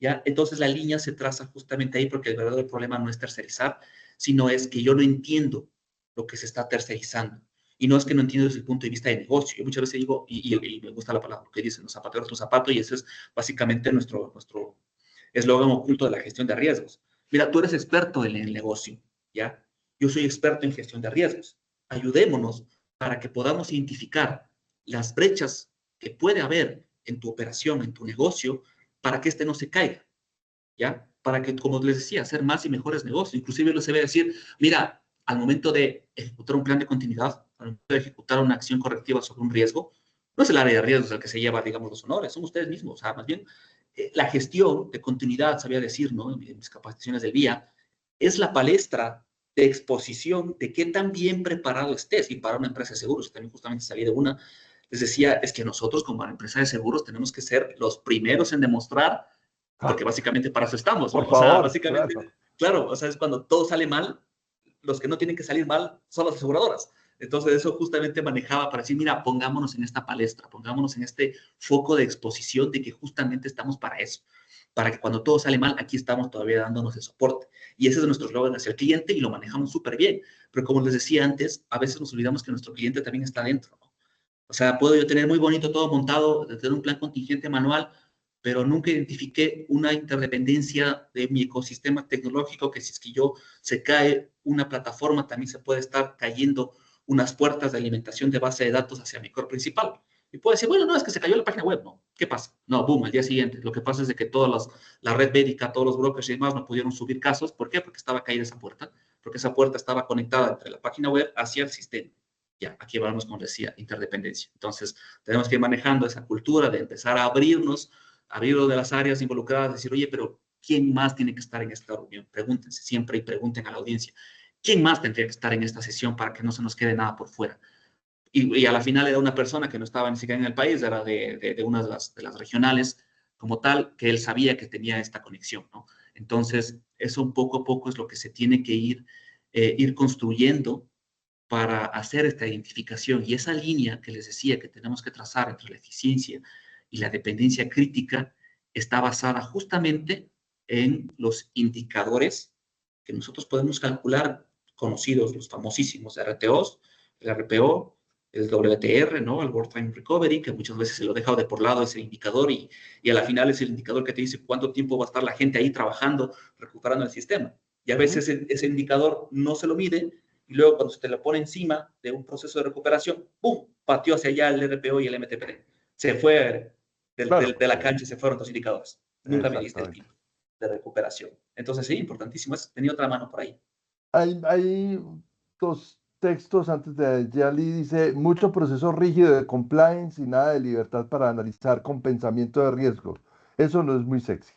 B: ¿Ya? Entonces la línea se traza justamente ahí porque el verdadero problema no es tercerizar, sino es que yo no entiendo lo que se está tercerizando. Y no es que no entiendo desde el punto de vista de negocio. Yo muchas veces digo, y me gusta la palabra que dicen, los zapateros tu zapato, y ese es básicamente nuestro eslogan oculto de la gestión de riesgos. Mira, tú eres experto en el negocio, ¿ya? Yo soy experto en gestión de riesgos. Ayudémonos para que podamos identificar las brechas que puede haber en tu operación, en tu negocio, para que este no se caiga, ¿ya? Para que, como les decía, hacer más y mejores negocios. Inclusive lo se ve decir, mira, al momento de ejecutar un plan de continuidad, al momento de ejecutar una acción correctiva sobre un riesgo, no es el área de riesgos el que se lleva, digamos, los honores, son ustedes mismos. O sea, más bien, la gestión de continuidad, sabía decir, ¿no? En mis capacitaciones del día, es la palestra de exposición de qué tan bien preparado estés. Y para una empresa de seguros, también justamente salí de una, les decía, es que nosotros como empresa de seguros tenemos que ser los primeros en demostrar, porque básicamente para eso estamos, ¿no?
A: Por
B: O sea,
A: favor,
B: básicamente,
A: claro.
B: claro, o sea, es cuando todo sale mal, los que no tienen que salir mal son las aseguradoras. Entonces, eso justamente manejaba para decir, mira, pongámonos en esta palestra, pongámonos en este foco de exposición de que justamente estamos para eso, para que cuando todo sale mal, aquí estamos todavía dándonos el soporte. Y ese es nuestro eslogan hacia el cliente y lo manejamos súper bien. Pero como les decía antes, a veces nos olvidamos que nuestro cliente también está dentro, ¿no? O sea, puedo yo tener muy bonito todo montado, tener un plan contingente manual, pero nunca identifiqué una interdependencia de mi ecosistema tecnológico, que si es que yo se cae una plataforma, también se puede estar cayendo unas puertas de alimentación de base de datos hacia mi core principal. Y puedo decir, bueno, no, es que se cayó la página web, ¿no? ¿Qué pasa? No, boom, al día siguiente. Lo que pasa es de que la red médica, todos los brokers y demás no pudieron subir casos. ¿Por qué? Porque estaba caída esa puerta, porque esa puerta estaba conectada entre la página web hacia el sistema. Ya, aquí vamos con decía, interdependencia. Entonces, tenemos que ir manejando esa cultura de empezar a abrirlo de las áreas involucradas, decir, oye, pero ¿quién más tiene que estar en esta reunión? Pregúntense siempre y pregunten a la audiencia, ¿quién más tendría que estar en esta sesión para que no se nos quede nada por fuera? Y a la final era una persona que no estaba ni siquiera en el país, era de una de las regionales como tal, que él sabía que tenía esta conexión, ¿no? Entonces, Eso poco a poco es lo que se tiene que ir construyendo para hacer esta identificación. Y esa línea que les decía que tenemos que trazar entre la eficiencia y la dependencia crítica está basada justamente en los indicadores que nosotros podemos calcular, conocidos, los famosísimos RTOs, el RPO, el WTR, ¿no? El World Time Recovery, que muchas veces se lo deja de por lado ese indicador y a la final es el indicador que te dice cuánto tiempo va a estar la gente ahí trabajando, recuperando el sistema. Y a veces ese indicador no se lo mide y luego cuando se te lo pone encima de un proceso de recuperación, ¡pum!, pateó hacia allá el RPO y el MTPD. Se fue de la cancha, se fueron los indicadores. Nunca me diste el tiempo de recuperación. Entonces, sí, importantísimo. Tenía otra mano por ahí.
A: Hay dos textos antes de Yali, dice, mucho proceso rígido de compliance y nada de libertad para analizar con pensamiento de riesgo. Eso no es muy sexy.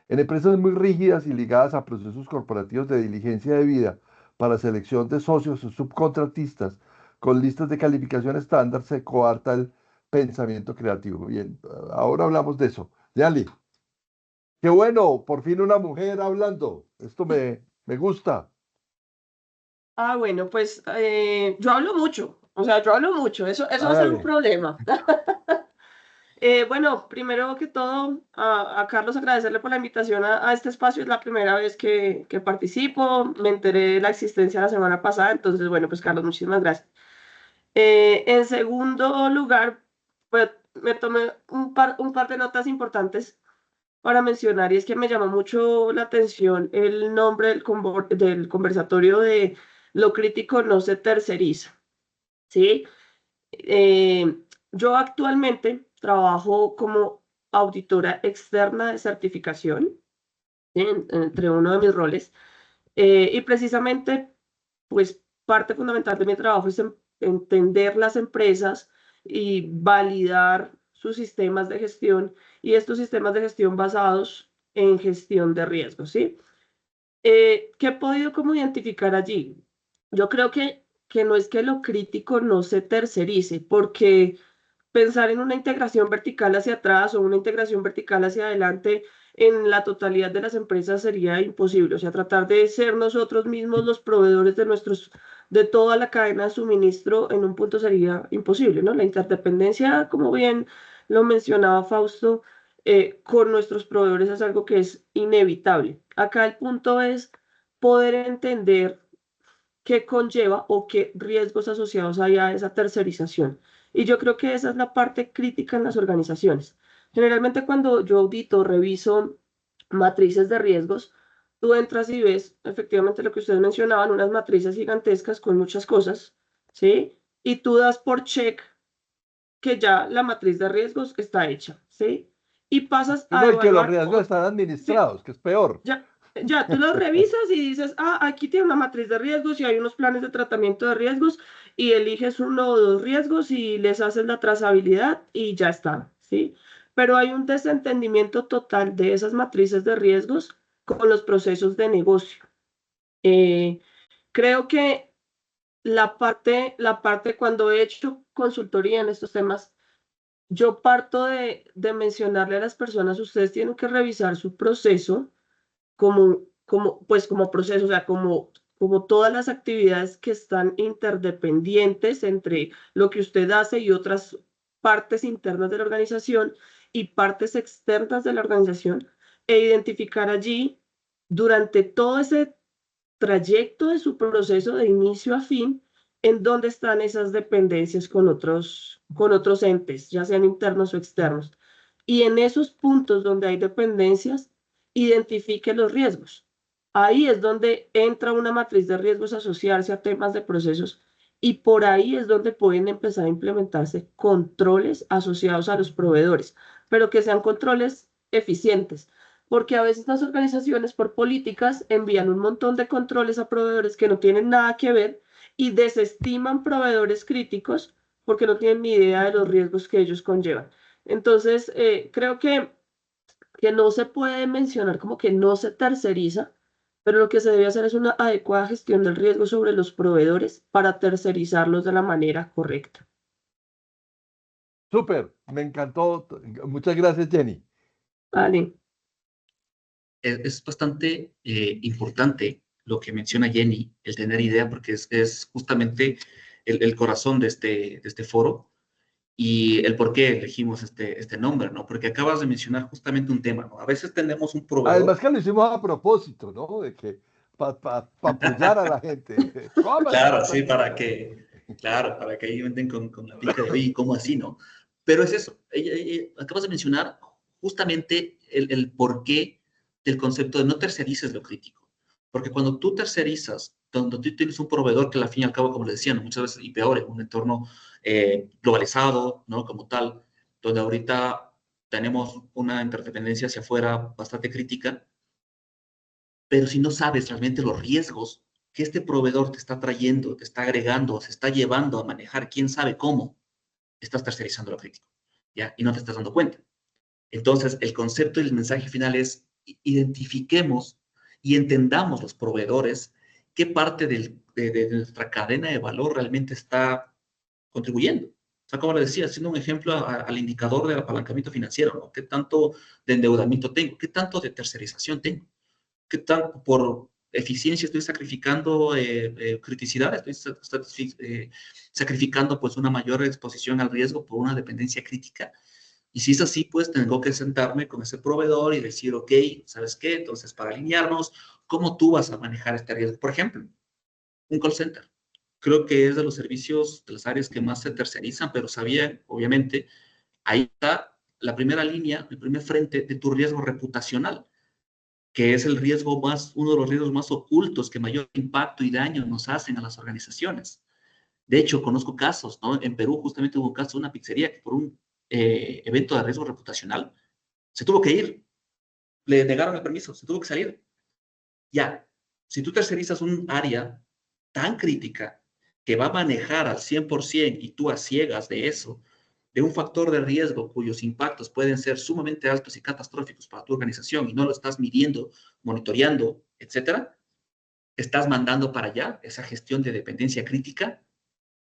A: En empresas muy rígidas y ligadas a procesos corporativos de diligencia debida para selección de socios o subcontratistas con listas de calificación estándar, se coarta el pensamiento creativo. Bien, ahora hablamos de eso. Yali, qué bueno, por fin una mujer hablando. Esto me gusta.
D: Bueno, pues yo hablo mucho, o sea, yo hablo mucho, eso va a ser un
A: Hágale.
D: problema. Bueno, primero que todo, a Carlos agradecerle por la invitación a este espacio, es la primera vez que participo, me enteré de la existencia la semana pasada, entonces, bueno, pues Carlos, muchísimas gracias. En segundo lugar, pues me tomé un par de notas importantes para mencionar, y es que me llamó mucho la atención el nombre del conversatorio de lo crítico no se terceriza, ¿sí? Yo actualmente trabajo como auditora externa de certificación, ¿sí? Entre uno de mis roles, y precisamente, pues parte fundamental de mi trabajo es entender las empresas y validar sus sistemas de gestión y estos sistemas de gestión basados en gestión de riesgos, ¿sí? ¿Qué he podido como identificar allí? Yo creo que no es que lo crítico no se tercerice, porque pensar en una integración vertical hacia atrás o una integración vertical hacia adelante en la totalidad de las empresas sería imposible. O sea, tratar de ser nosotros mismos los proveedores de toda la cadena de suministro en un punto sería imposible, ¿no? La interdependencia, como bien lo mencionaba Fausto, con nuestros proveedores es algo que es inevitable. Acá el punto es poder entender qué conlleva o qué riesgos asociados hay a esa tercerización. Y yo creo que esa es la parte crítica en las organizaciones. Generalmente cuando yo audito, reviso matrices de riesgos, tú entras y ves efectivamente lo que ustedes mencionaban, unas matrices gigantescas con muchas cosas, ¿sí? Y tú das por check que ya la matriz de riesgos está hecha, ¿sí? Y pasas a
A: No, y que los
D: evaluar,
A: riesgos están
D: sí,
A: administrados, que es peor.
D: ya tú los revisas y dices, aquí tiene una matriz de riesgos y hay unos planes de tratamiento de riesgos y eliges uno o dos riesgos y les haces la trazabilidad y ya está, ¿sí? Pero hay un desentendimiento total de esas matrices de riesgos con los procesos de negocio. Creo que la parte cuando he hecho consultoría en estos temas, yo parto de mencionarle a las personas, ustedes tienen que revisar su proceso como proceso, o sea, como todas las actividades que están interdependientes entre lo que usted hace y otras partes internas de la organización y partes externas de la organización, e identificar allí durante todo ese trayecto de su proceso de inicio a fin, en dónde están esas dependencias con otros entes, ya sean internos o externos. Y en esos puntos donde hay dependencias, identifique los riesgos. Ahí es donde entra una matriz de riesgos asociarse a temas de procesos y por ahí es donde pueden empezar a implementarse controles asociados a los proveedores, pero que sean controles eficientes, porque a veces las organizaciones por políticas envían un montón de controles a proveedores que no tienen nada que ver y desestiman proveedores críticos porque no tienen ni idea de los riesgos que ellos conllevan. Entonces, creo que no se puede mencionar como que no se terceriza, pero lo que se debe hacer es una adecuada gestión del riesgo sobre los proveedores para tercerizarlos de la manera correcta.
A: Súper, me encantó. Muchas gracias, Jenny.
D: Vale.
B: es bastante importante lo que menciona Jenny, el tener idea, porque es justamente el corazón de este foro y el por qué elegimos este nombre, ¿no? Porque acabas de mencionar justamente un tema, ¿no? A veces tenemos un
A: Además
B: proveedor.
A: que lo hicimos a propósito, ¿no? De que para apoyar a la gente. ¿Cómo así que
B: Claro,
A: está
B: sí,
A: creciendo?
B: para que ahí venden con la pica de, oye, ¿cómo así, no? Pero es eso, acabas de mencionar justamente el porqué del concepto de no tercerices lo crítico. Porque cuando tú tercerizas, cuando tú tienes un proveedor que al fin y al cabo, como le decían, muchas veces, y peor, en un entorno globalizado, ¿no? Como tal, donde ahorita tenemos una interdependencia hacia afuera bastante crítica, pero si no sabes realmente los riesgos que este proveedor te está trayendo, te está agregando, se está llevando a manejar, quién sabe cómo, estás tercerizando lo crítico, ¿ya? Y no te estás dando cuenta. Entonces, el concepto y el mensaje final es identifiquemos y entendamos los proveedores, qué parte de nuestra cadena de valor realmente está contribuyendo. O sea, como le decía, haciendo un ejemplo al indicador del apalancamiento financiero, ¿no? ¿Qué tanto de endeudamiento tengo? ¿Qué tanto de tercerización tengo? ¿Qué tal por eficiencia estoy sacrificando criticidad? ¿Estoy sacrificando pues una mayor exposición al riesgo por una dependencia crítica? Y si es así, pues tengo que sentarme con ese proveedor y decir, ok, ¿sabes qué? Entonces, para alinearnos, ¿cómo tú vas a manejar este riesgo? Por ejemplo, un call center. Creo que es de los servicios, de las áreas que más se tercerizan, pero sabía, obviamente, ahí está la primera línea, el primer frente de tu riesgo reputacional, que es el riesgo más, uno de los riesgos más ocultos que mayor impacto y daño nos hacen a las organizaciones. De hecho, conozco casos, ¿no? En Perú justamente hubo un caso de una pizzería que por un evento de riesgo reputacional se tuvo que ir, le negaron el permiso, se tuvo que salir. Ya, si tú tercerizas un área tan crítica que va a manejar al 100% y tú a ciegas de eso, de un factor de riesgo cuyos impactos pueden ser sumamente altos y catastróficos para tu organización y no lo estás midiendo, monitoreando, etcétera, estás mandando para allá esa gestión de dependencia crítica.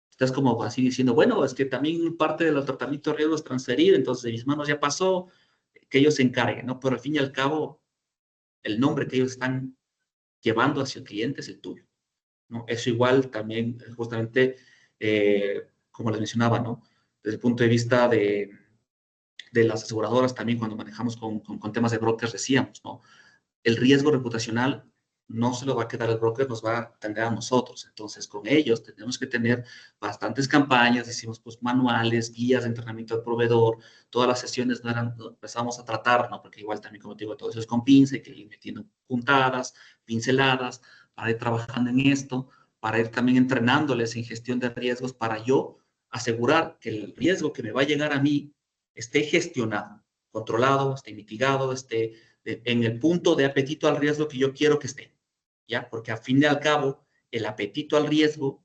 B: Estás como así diciendo, bueno, es que también parte del tratamiento de riesgo es transferir, entonces de mis manos ya pasó, que ellos se encarguen, ¿no? Pero al fin y al cabo, el nombre que ellos están llevando hacia el cliente es el tuyo, ¿no? Eso igual también, justamente, como les mencionaba, ¿no? Desde el punto de vista de las aseguradoras, también cuando manejamos con temas de brokers, decíamos, ¿no? El riesgo reputacional no se lo va a quedar el broker, nos va a tener a nosotros. Entonces, con ellos tenemos que tener bastantes campañas, hicimos pues manuales, guías de entrenamiento del proveedor, todas las sesiones no eran, empezamos a tratar, ¿no? Porque igual también, como te digo, todo eso es con pinza, hay que ir metiendo puntadas, pinceladas, para ir trabajando en esto, para ir también entrenándoles en gestión de riesgos, para yo asegurar que el riesgo que me va a llegar a mí esté gestionado, controlado, esté mitigado, esté en el punto de apetito al riesgo que yo quiero que esté, ¿ya? Porque a fin de al cabo, el apetito al riesgo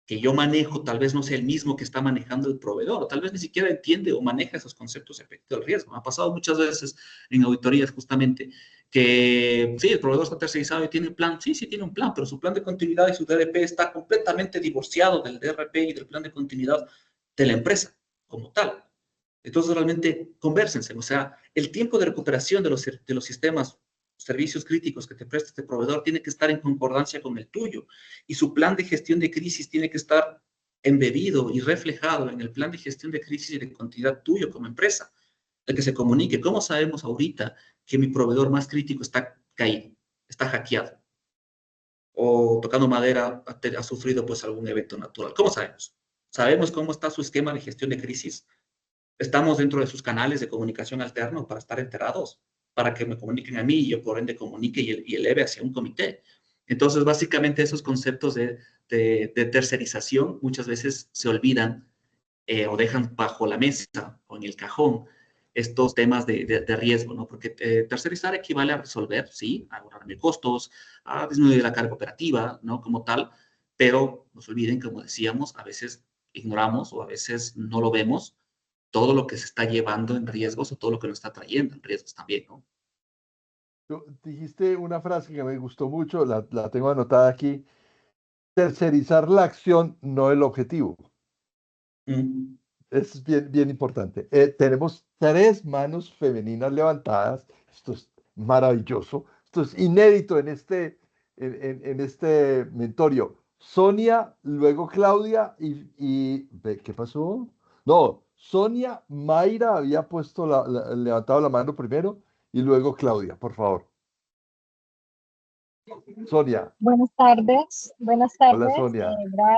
B: que yo manejo tal vez no sea el mismo que está manejando el proveedor, o tal vez ni siquiera entiende o maneja esos conceptos de apetito al riesgo. Me ha pasado muchas veces en auditorías justamente que sí, el proveedor está tercerizado y tiene un plan, sí, sí tiene un plan, pero su plan de continuidad y su DRP está completamente divorciado del DRP y del plan de continuidad de la empresa como tal. Entonces, realmente, convérsense. O sea, el tiempo de recuperación de los sistemas, servicios críticos que te presta este proveedor tiene que estar en concordancia con el tuyo. Y su plan de gestión de crisis tiene que estar embebido y reflejado en el plan de gestión de crisis y de continuidad tuyo como empresa. El que se comunique. ¿Cómo sabemos ahorita que mi proveedor más crítico está caído, está hackeado? O tocando madera, ha sufrido pues algún evento natural. ¿Cómo sabemos? ¿Sabemos cómo está su esquema de gestión de crisis? Estamos dentro de sus canales de comunicación alternos para estar enterados, para que me comuniquen a mí y yo por ende comunique y eleve hacia un comité. Entonces, básicamente esos conceptos de tercerización muchas veces se olvidan o dejan bajo la mesa o en el cajón estos temas de riesgo, ¿no? Porque tercerizar equivale a resolver, sí, a ahorrarme costos, a disminuir la carga operativa, ¿no? Como tal, pero no se olviden, como decíamos, a veces ignoramos o a veces no lo vemos todo lo que se está llevando en riesgos o todo lo que nos está trayendo en riesgos también, ¿no?
A: Tú dijiste una frase que me gustó mucho, la tengo anotada aquí. Tercerizar la acción, no el objetivo.
B: Mm.
A: Es bien, bien importante. Tenemos tres manos femeninas levantadas. Esto es maravilloso. esto es inédito en este mentorio. Sonia, luego Claudia ¿qué pasó? No, Sonia, Mayra había puesto levantado la mano primero y luego Claudia, por favor. Sonia,
E: Buenas tardes, buenas
A: hola
E: tardes.
A: Sonia.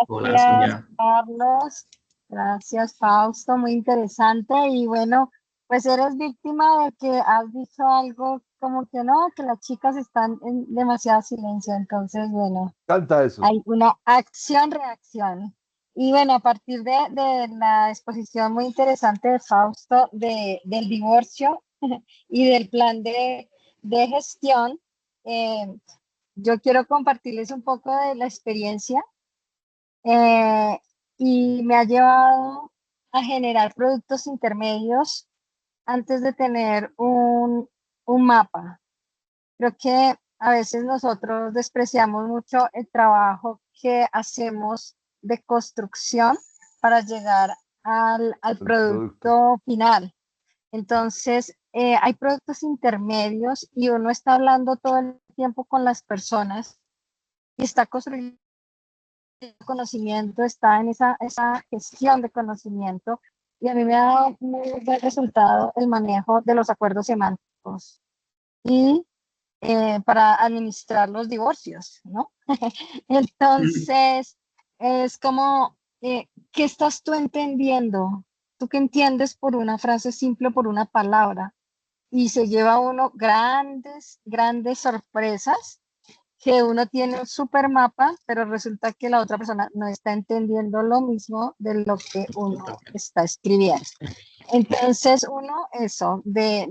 B: Hola,
E: Gracias,
B: Sonia.
E: Carlos. Gracias, Fausto. Muy interesante. Y bueno, pues eres víctima de que has dicho algo como que no, que las chicas están en demasiado silencio. Entonces, bueno,
A: Canta eso.
E: hay una acción-reacción. Y bueno, a partir de la exposición muy interesante de Fausto del divorcio y del plan de gestión, eh, yo quiero compartirles un poco de la experiencia eh, y me ha llevado a generar productos intermedios antes de tener un mapa. Creo que a veces nosotros despreciamos mucho el trabajo que hacemos de construcción para llegar al
A: El producto.
E: producto final. Entonces, hay productos intermedios y uno está hablando todo el tiempo con las personas y está construyendo conocimiento, está en esa gestión de conocimiento y a mí me ha dado muy buen resultado el manejo de los acuerdos semánticos y para administrar los divorcios, ¿no? Entonces, es como, ¿qué estás tú entendiendo? ¿Tú qué entiendes por una frase simple, por una palabra? Y se lleva uno grandes, grandes sorpresas que uno tiene un super mapa, pero resulta que la otra persona no está entendiendo lo mismo de lo que uno está escribiendo. Entonces, uno, eso, de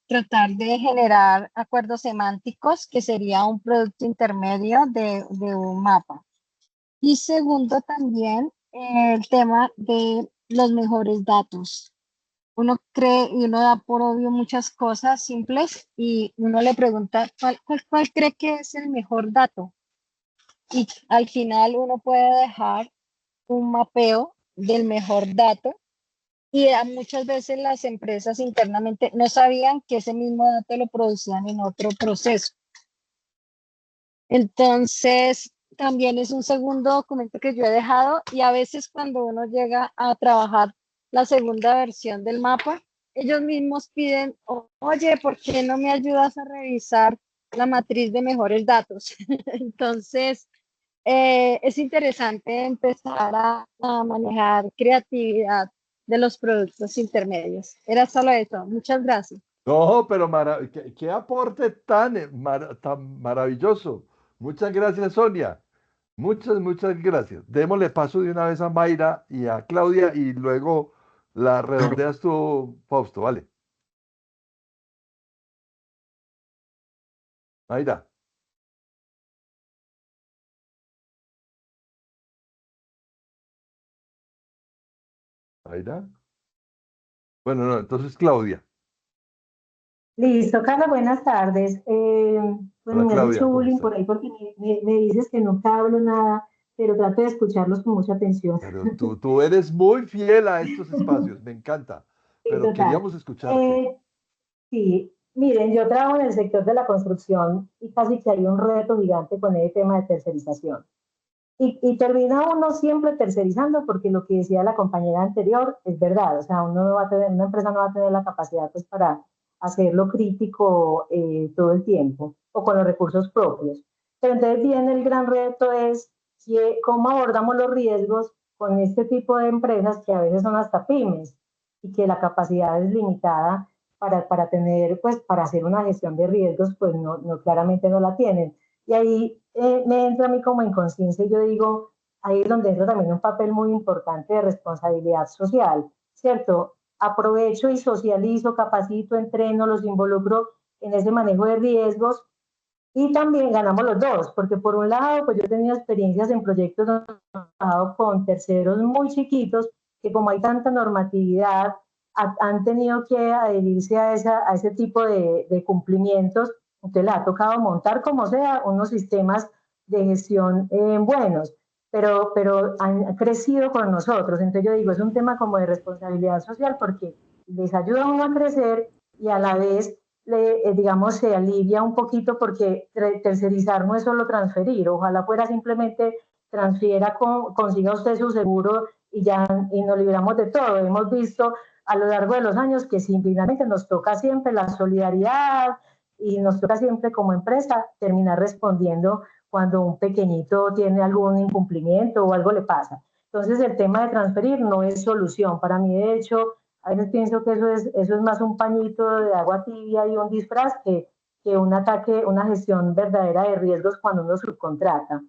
E: tratar de generar acuerdos semánticos, que sería un producto intermedio de un mapa. Y segundo, también el tema de los mejores datos. Uno cree y uno da por obvio muchas cosas simples y uno le pregunta, ¿cuál cree que es el mejor dato? Y al final uno puede dejar un mapeo del mejor dato y muchas veces las empresas internamente no sabían que ese mismo dato lo producían en otro proceso. Entonces, también es un segundo documento que yo he dejado y a veces cuando uno llega a trabajar la segunda versión del mapa, ellos mismos piden, oye, ¿por qué no me ayudas a revisar la matriz de mejores datos? Entonces, es interesante empezar a manejar creatividad de los productos intermedios. Era solo eso. Muchas gracias.
A: No, pero qué aporte tan maravilloso. Muchas gracias, Sonia. Muchas gracias. Démosle paso de una vez a Mayra y a Claudia y luego la redondeas tú, Fausto, ¿vale? Mayra, Mayra. Bueno, no, entonces Claudia.
F: Listo, Carla, buenas tardes. Bueno,
A: Hola
F: me has
A: Claudia,
F: hecho
A: ¿cómo
F: bullying
A: estás?
F: por ahí porque me dices que nunca hablo nada, pero trato de escucharlos con mucha atención.
A: Pero tú eres muy fiel a estos espacios, me encanta.
F: Sí,
A: Pero
F: total.
A: queríamos escucharte.
F: Eh, sí, miren, yo trabajo en el sector de la construcción y casi que hay un reto gigante con el tema de tercerización. Y termina uno siempre tercerizando porque lo que decía la compañera anterior es verdad, o sea, uno no va a tener, una empresa no va a tener la capacidad pues para hacerlo crítico todo el tiempo o con los recursos propios. Pero entonces viene el gran reto es cómo abordamos los riesgos con este tipo de empresas que a veces son hasta pymes y que la capacidad es limitada para tener, pues para hacer una gestión de riesgos, pues no claramente no la tienen. Y ahí me entra a mí como inconsciencia y yo digo, ahí es donde entra también un papel muy importante de responsabilidad social, ¿cierto? Aprovecho y socializo, capacito, entreno, los involucro en ese manejo de riesgos y también ganamos los dos, porque por un lado, pues yo he tenido experiencias en proyectos donde he trabajado con terceros muy chiquitos que como hay tanta normatividad, han tenido que adherirse a ese tipo de cumplimientos, entonces le ha tocado montar como sea unos sistemas de gestión buenos, pero han crecido con nosotros, entonces yo digo, es un tema como de responsabilidad social porque les ayuda a uno a crecer y a la vez digamos, se alivia un poquito porque tercerizar no es solo transferir. Ojalá fuera simplemente transfiera, consiga usted su seguro y ya y nos libramos de todo. Hemos visto a lo largo de los años que finalmente nos toca siempre la solidaridad y nos toca siempre como empresa terminar respondiendo cuando un pequeñito tiene algún incumplimiento o algo le pasa. Entonces el tema de transferir no es solución. Para mí, de hecho, a veces pienso que eso es más un pañito de agua tibia y un disfraz que un ataque, una gestión verdadera de riesgos cuando uno subcontrata.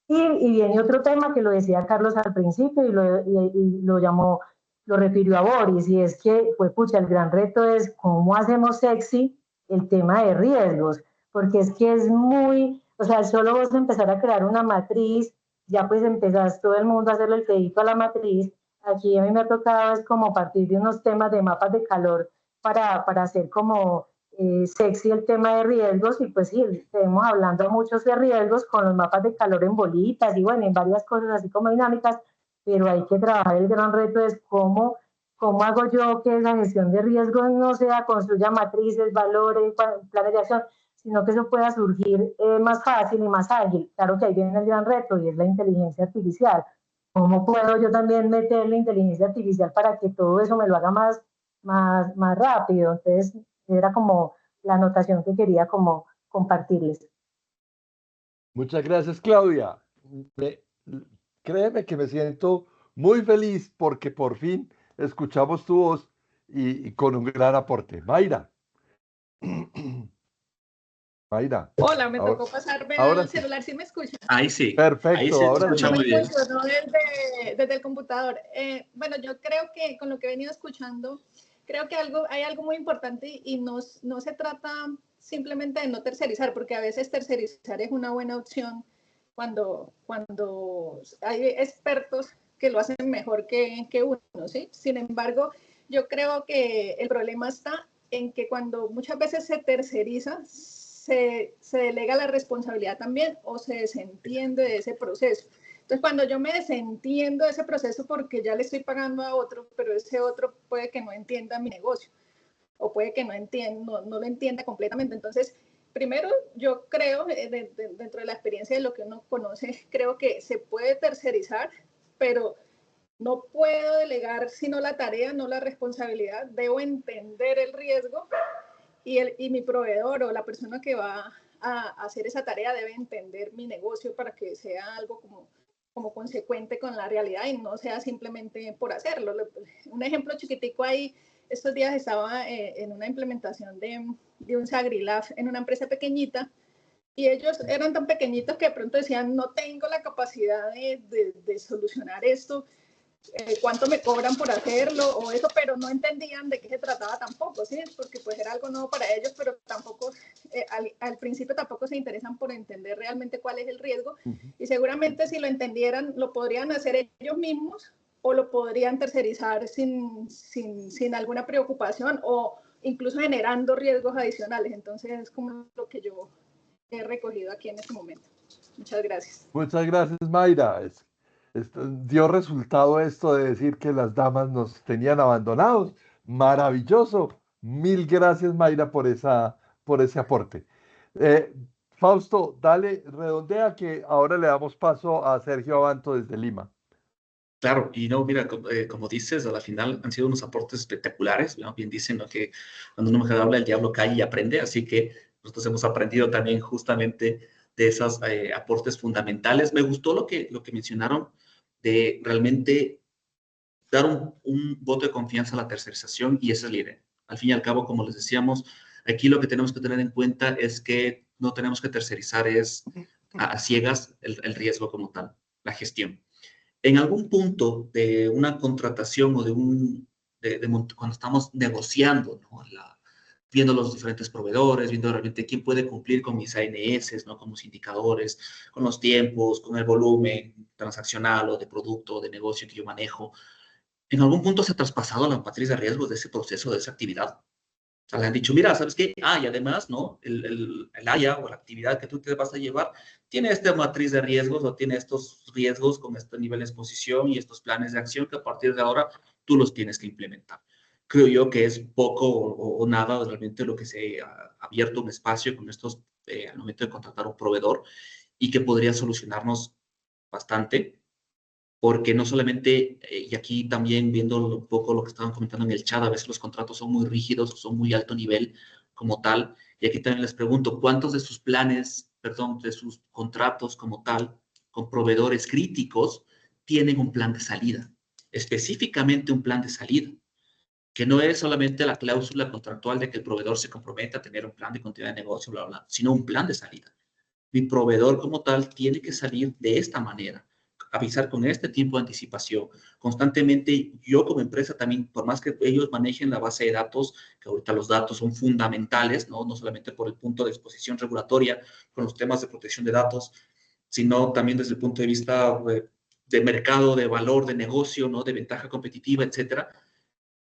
F: Y viene otro tema que lo decía Carlos al principio y lo llamó, lo refirió a Boris, y es que, pues, pucha, el gran reto es cómo hacemos sexy el tema de riesgos, porque es que es muy, o sea, solo vos empezar a crear una matriz, ya pues empezás todo el mundo a hacerle el pedito a la matriz. Aquí a mí me ha tocado es como partir de unos temas de mapas de calor para hacer como sexy el tema de riesgos, y pues sí, estamos hablando muchos de riesgos con los mapas de calor en bolitas y bueno, en varias cosas así como dinámicas, pero hay que trabajar. El gran reto es cómo hago yo que esa gestión de riesgos no sea construya matrices, valores, planes de acción, sino que eso pueda surgir más fácil y más ágil. Claro que ahí viene el gran reto y es la inteligencia artificial. ¿Cómo puedo yo también meter la inteligencia artificial para que todo eso me lo haga más rápido? Entonces, era como la anotación que quería como compartirles.
A: Muchas gracias, Claudia. Créeme que me siento muy feliz porque por fin escuchamos tu voz y con un gran aporte. Mayra. Mayra.
G: Hola, me
A: ahora,
G: tocó pasarme
A: ahora
G: al
A: sí.
G: celular, ¿sí me escuchan?
B: Ahí sí.
A: Perfecto,
B: Ahí sí te
A: ahora
B: escucha
A: sí.
B: muy bien.
G: No desde el computador. Bueno, yo creo que con lo que he venido escuchando, creo que hay algo muy importante y no se trata simplemente de no tercerizar, porque a veces tercerizar es una buena opción cuando hay expertos que lo hacen mejor que uno, ¿sí? Sin embargo, yo creo que el problema está en que cuando muchas veces se terceriza, se delega la responsabilidad también o se desentiende de ese proceso. Entonces, cuando yo me desentiendo de ese proceso porque ya le estoy pagando a otro, pero ese otro puede que no entienda mi negocio o puede que no lo entienda completamente. Entonces, primero, yo creo, dentro de la experiencia de lo que uno conoce, creo que se puede tercerizar, pero no puedo delegar sino la tarea, no la responsabilidad. Debo entender el riesgo y mi proveedor o la persona que va a hacer esa tarea debe entender mi negocio para que sea algo como consecuente con la realidad y no sea simplemente por hacerlo. Un ejemplo chiquitico ahí, estos días estaba en una implementación de un Sagrilaf en una empresa pequeñita y ellos eran tan pequeñitos que de pronto decían, no tengo la capacidad de solucionar esto, cuánto me cobran por hacerlo o eso, pero no entendían de qué se trataba tampoco, ¿sí? Porque pues era algo nuevo para ellos, pero tampoco, al principio tampoco se interesan por entender realmente cuál es el riesgo y seguramente si lo entendieran lo podrían hacer ellos mismos o lo podrían tercerizar sin alguna preocupación o incluso generando riesgos adicionales. Entonces es como lo que yo he recogido aquí en este momento. Muchas gracias.
A: Muchas gracias, Mayra. Dio resultado esto de decir que las damas nos tenían abandonados. Maravilloso. Mil gracias, Mayra, por ese aporte. Fausto, dale, redondea que ahora le damos paso a Sergio Abanto desde Lima.
B: Claro, y no, mira, como dices, a la final han sido unos aportes espectaculares, ¿no? Bien dicen, ¿no?, que cuando una mujer habla, el diablo cae y aprende, así que nosotros hemos aprendido también justamente de esos aportes fundamentales. Me gustó lo que mencionaron de realmente dar un voto de confianza a la tercerización y esa es la idea. Al fin y al cabo, como les decíamos, aquí lo que tenemos que tener en cuenta es que no tenemos que tercerizar a ciegas el riesgo como tal, la gestión. En algún punto de una contratación o cuando estamos negociando, ¿no?, viendo los diferentes proveedores, viendo realmente quién puede cumplir con mis ANS, ¿no?, con los indicadores, con los tiempos, con el volumen transaccional o de producto o de negocio que yo manejo, en algún punto se ha traspasado la matriz de riesgos de ese proceso, de esa actividad. O sea, le han dicho, mira, ¿sabes qué? Y además, ¿no?, el área o la actividad que tú te vas a llevar tiene esta matriz de riesgos o tiene estos riesgos con este nivel de exposición y estos planes de acción que a partir de ahora tú los tienes que implementar. creo yo que es poco o nada realmente lo que se ha abierto un espacio con estos al momento de contratar un proveedor y que podría solucionarnos bastante, porque no solamente, y aquí también viendo un poco lo que estaban comentando en el chat, a veces los contratos son muy rígidos, son muy alto nivel como tal, y aquí también les pregunto, ¿cuántos de sus planes, perdón, de sus contratos como tal, con proveedores críticos, tienen un plan de salida? Específicamente un plan de salida, que no es solamente la cláusula contractual de que el proveedor se comprometa a tener un plan de continuidad de negocio, bla, bla, sino un plan de salida. Mi proveedor como tal tiene que salir de esta manera, avisar con este tiempo de anticipación. Constantemente, yo como empresa también, por más que ellos manejen la base de datos, que ahorita los datos son fundamentales, no solamente por el punto de exposición regulatoria con los temas de protección de datos, sino también desde el punto de vista de mercado, de valor, de negocio, ¿no? De ventaja competitiva, etcétera.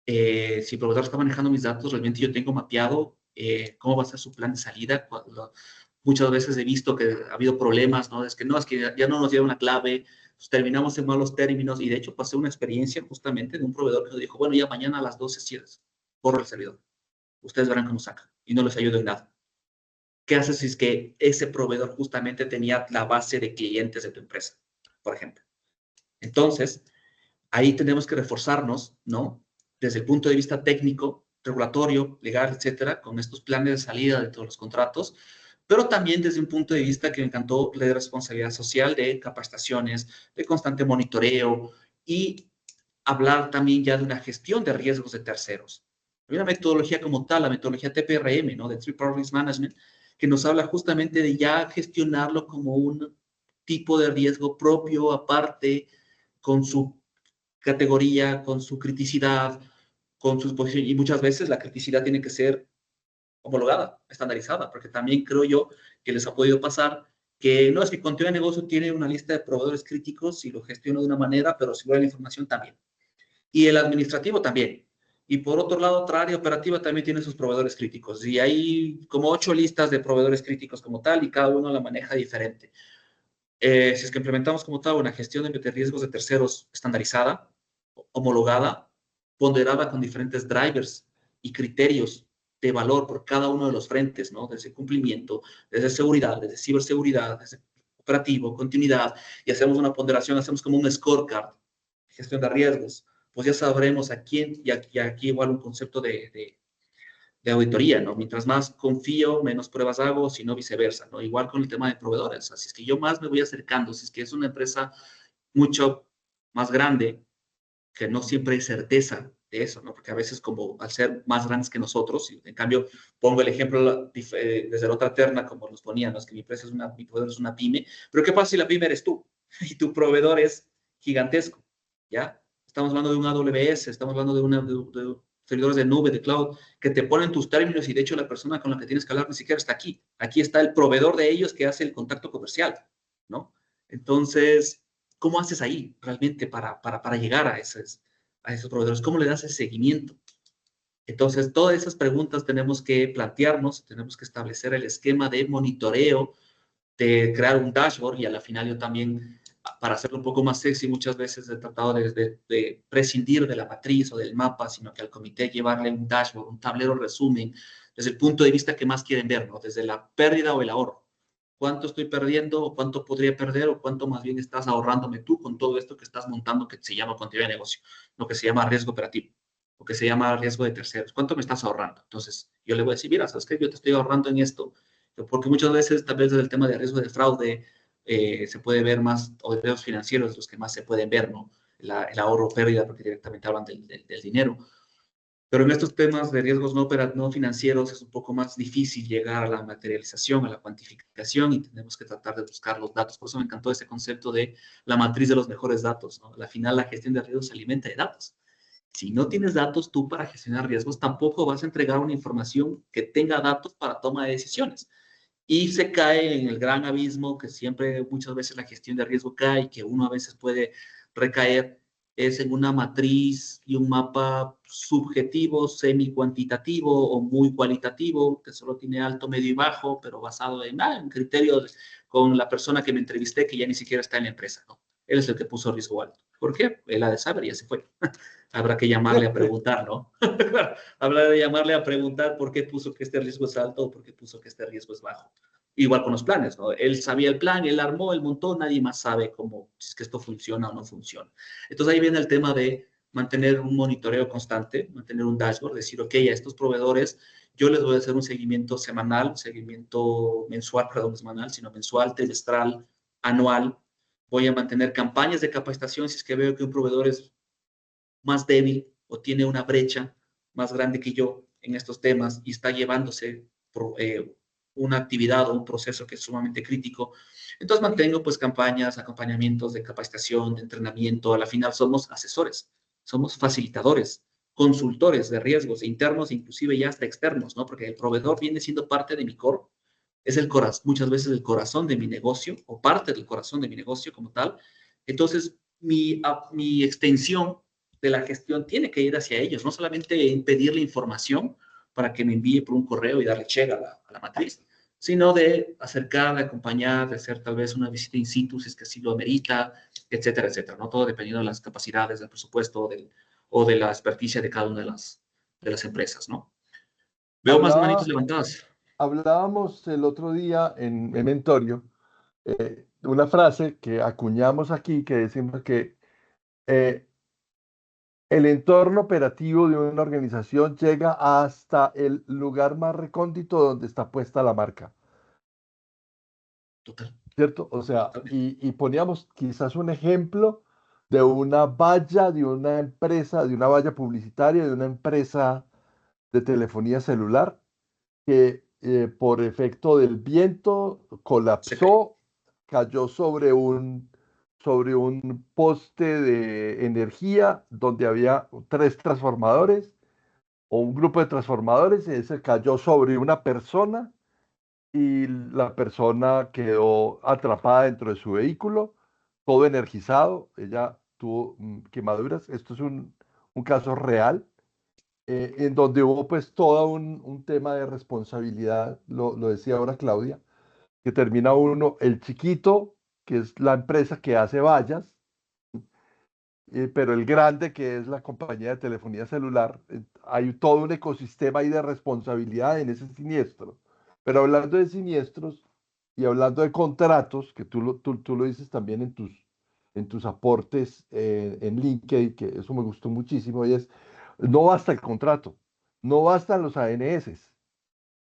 B: Si el proveedor está manejando mis datos, realmente yo tengo mapeado cómo va a ser su plan de salida. Muchas veces he visto que ha habido problemas, ¿no? Es que ya no nos dieron la clave, pues terminamos en malos términos, y de hecho pasé una experiencia justamente de un proveedor que nos dijo, bueno, ya mañana a las 12 cierras, borra el servidor, ustedes verán cómo sacan, y no les ayudo en nada. ¿Qué haces si es que ese proveedor justamente tenía la base de clientes de tu empresa, por ejemplo? Entonces, ahí tenemos que reforzarnos, ¿no? Desde el punto de vista técnico, regulatorio, legal, etcétera, con estos planes de salida de todos los contratos, pero también desde un punto de vista que me encantó, de responsabilidad social, de capacitaciones, de constante monitoreo y hablar también ya de una gestión de riesgos de terceros. Hay una metodología como tal, la metodología TPRM, ¿no? De Triple Risk Management, que nos habla justamente de ya gestionarlo como un tipo de riesgo propio, aparte, con su categoría, con su criticidad, con su posición, y muchas veces la criticidad tiene que ser homologada, estandarizada, porque también creo yo que les ha podido pasar que no es que Continuidad de Negocio tiene una lista de proveedores críticos y lo gestiona de una manera, pero si la información también. Y el administrativo también. Y por otro lado, otra área operativa también tiene sus proveedores críticos. Y hay como 8 listas de proveedores críticos como tal y cada uno la maneja diferente. Si es que implementamos como tal una gestión de riesgos de terceros estandarizada, homologada, ponderada con diferentes drivers y criterios de valor por cada uno de los frentes, ¿no? Desde cumplimiento, desde seguridad, desde ciberseguridad, desde operativo, continuidad, y hacemos una ponderación, hacemos como un scorecard, gestión de riesgos, pues ya sabremos a quién, y aquí igual un concepto de auditoría, ¿no? Mientras más confío, menos pruebas hago, si no viceversa, ¿no? Igual con el tema de proveedores, así es que yo más me voy acercando, si es que es una empresa mucho más grande, que no siempre hay certeza de eso, ¿no? Porque a veces como al ser más grandes que nosotros, y en cambio pongo el ejemplo desde la otra terna, como nos ponían, ¿no? Es que mi proveedor es una pyme, pero ¿qué pasa si la pyme eres tú? Y tu proveedor es gigantesco, ¿ya? Estamos hablando de un AWS, estamos hablando de servidores de nube, de cloud, que te ponen tus términos y de hecho la persona con la que tienes que hablar ni siquiera está aquí. Aquí está el proveedor de ellos que hace el contacto comercial, ¿no? Entonces, ¿cómo haces ahí realmente para llegar a esos proveedores? ¿Cómo le das ese seguimiento? Entonces, todas esas preguntas tenemos que plantearnos, tenemos que establecer el esquema de monitoreo, de crear un dashboard, y a la final yo también, para hacerlo un poco más sexy, muchas veces he tratado de prescindir de la matriz o del mapa, sino que al comité llevarle un dashboard, un tablero resumen, desde el punto de vista que más quieren ver, ¿no? Desde la pérdida o el ahorro. ¿Cuánto estoy perdiendo o cuánto podría perder o cuánto más bien estás ahorrándome tú con todo esto que estás montando, que se llama continuidad de negocio, lo que se llama riesgo operativo o que se llama riesgo de terceros? ¿Cuánto me estás ahorrando? Entonces, yo le voy a decir, mira, ¿sabes qué? Yo te estoy ahorrando en esto, porque muchas veces, tal vez desde el tema de riesgo de fraude, se puede ver más, o de riesgos financieros, los que más se pueden ver, ¿no? El ahorro o pérdida, porque directamente hablan del dinero. Pero en estos temas de riesgos no financieros es un poco más difícil llegar a la materialización, a la cuantificación, y tenemos que tratar de buscar los datos. Por eso me encantó ese concepto de la matriz de los mejores datos, ¿no? Al final, la gestión de riesgos se alimenta de datos. Si no tienes datos tú para gestionar riesgos, tampoco vas a entregar una información que tenga datos para toma de decisiones. Y se cae en el gran abismo que siempre, muchas veces la gestión de riesgo cae, que uno a veces puede recaer, es en una matriz y un mapa subjetivo, semi-cuantitativo o muy cualitativo, que solo tiene alto, medio y bajo, pero basado en criterios con la persona que me entrevisté, que ya ni siquiera está en la empresa, ¿no? Él es el que puso riesgo alto. ¿Por qué? Él ha de saber, ya se fue. Habrá que llamarle a preguntar, ¿no? Habrá de llamarle a preguntar por qué puso que este riesgo es alto o por qué puso que este riesgo es bajo. Igual con los planes, ¿no? Él sabía el plan, él armó, él montó, nadie más sabe cómo, si es que esto funciona o no funciona. Entonces ahí viene el tema de mantener un monitoreo constante, mantener un dashboard, decir, ok, a estos proveedores yo les voy a hacer un seguimiento semanal, seguimiento mensual, perdón, no semanal, sino mensual, trimestral, anual. Voy a mantener campañas de capacitación si es que veo que un proveedor es más débil o tiene una brecha más grande que yo en estos temas y está llevándose una actividad o un proceso que es sumamente crítico. Entonces mantengo pues campañas, acompañamientos de capacitación, de entrenamiento. A la final somos asesores, somos facilitadores, consultores de riesgos internos, inclusive ya hasta externos, ¿no? Porque el proveedor viene siendo parte de mi core, es el corazón, muchas veces el corazón de mi negocio o parte del corazón de mi negocio como tal. Entonces, mi extensión de la gestión tiene que ir hacia ellos, no solamente pedirle información para que me envíe por un correo y darle check a la matriz, sino de acercar, de acompañar, de hacer tal vez una visita in situ si es que así lo amerita, etcétera, etcétera, ¿no? Todo dependiendo de las capacidades, del presupuesto o de la experticia de cada una de las empresas, ¿no? Veo más manitos levantadas.
A: Hablábamos el otro día en Mentorio, una frase que acuñamos aquí, que decimos que el entorno operativo de una organización llega hasta el lugar más recóndito donde está puesta la marca,
B: Total.
A: ¿cierto? O sea, y poníamos quizás un ejemplo de una valla de una empresa, de una valla publicitaria, de una empresa de telefonía celular, que por efecto del viento colapsó, cayó sobre un poste de energía donde había 3 transformadores o un grupo de transformadores, y ese cayó sobre una persona y la persona quedó atrapada dentro de su vehículo, todo energizado, ella tuvo quemaduras. Esto es un caso real, en donde hubo pues todo un tema de responsabilidad, lo decía ahora Claudia, que termina uno, el chiquito, que es la empresa que hace vallas, pero el grande, que es la compañía de telefonía celular. Hay todo un ecosistema ahí de responsabilidad en ese siniestro. Pero hablando de siniestros y hablando de contratos, que tú lo dices también en tus aportes en LinkedIn, que eso me gustó muchísimo, y es, no basta el contrato, no bastan los ANS,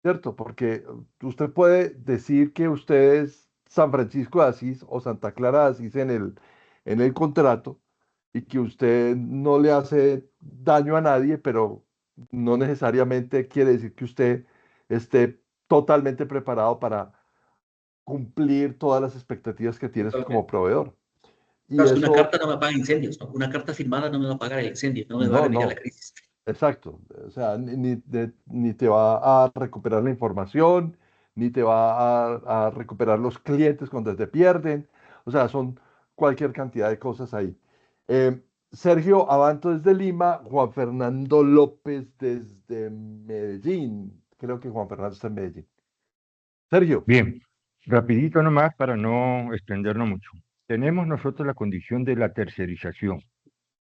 A: ¿cierto? Porque usted puede decir que usted es San Francisco de Asís o Santa Clara de Asís en el contrato y que usted no le hace daño a nadie, pero no necesariamente quiere decir que usted esté totalmente preparado para cumplir todas las expectativas que tienes como proveedor. Y
B: Claro, es que una
A: eso,
B: carta no me paga incendios, ¿no? Una carta firmada no me va a pagar el incendio, no me va a
A: no,
B: remediar la
A: no.
B: crisis.
A: Exacto, o sea, ni te va a recuperar la información, ni te va a recuperar los clientes cuando te pierden, o sea, son cualquier cantidad de cosas ahí. Sergio Abanto desde Lima, Juan Fernando López desde Medellín, creo que Juan Fernando está en Medellín. Sergio,
H: Bien, rapidito nomás para no extendernos mucho. Tenemos nosotros la condición de la tercerización.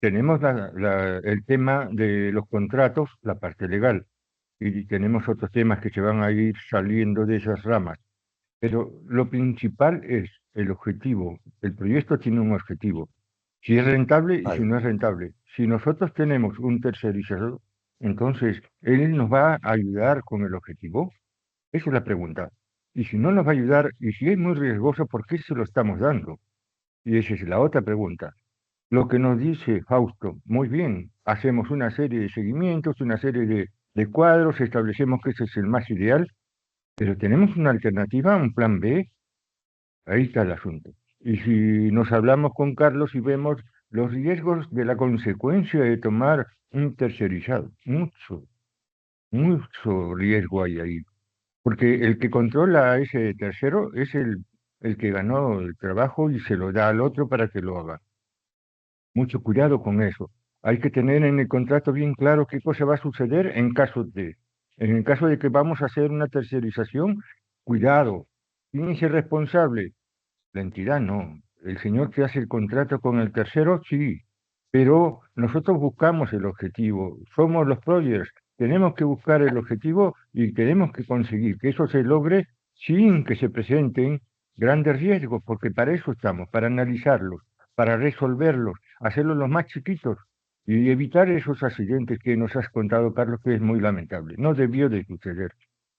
H: Tenemos el tema de los contratos, la parte legal, y tenemos otros temas que se van a ir saliendo de esas ramas. Pero lo principal es el objetivo. El proyecto tiene un objetivo. Si es rentable y si no es rentable. Si nosotros tenemos un tercerizador, entonces él nos va a ayudar con el objetivo. Esa es la pregunta. Y si no nos va a ayudar, y si es muy riesgoso, ¿por qué se lo estamos dando? Y esa es la otra pregunta. Lo que nos dice Fausto, muy bien, hacemos una serie de seguimientos, una serie de cuadros, establecemos que ese es el más ideal, pero tenemos una alternativa, un plan B, ahí está el asunto. Y si nos hablamos con Carlos y vemos los riesgos de la consecuencia de tomar un tercerizado, mucho riesgo hay ahí. Porque el que controla a ese tercero es el que ganó el trabajo y se lo da al otro para que lo haga. Mucho cuidado con eso. Hay que tener en el contrato bien claro qué cosa va a suceder en el caso de que vamos a hacer una tercerización, cuidado. ¿Quién es el responsable? La entidad no. el señor que hace el contrato con el tercero, sí, pero nosotros buscamos el objetivo, somos los projects, tenemos que buscar el objetivo y tenemos que conseguir que eso se logre sin que se presenten grandes riesgos, porque para eso estamos, para analizarlos, para resolverlos, hacerlos los más chiquitos y evitar esos accidentes que nos has contado, Carlos, que es muy lamentable. No debió de suceder.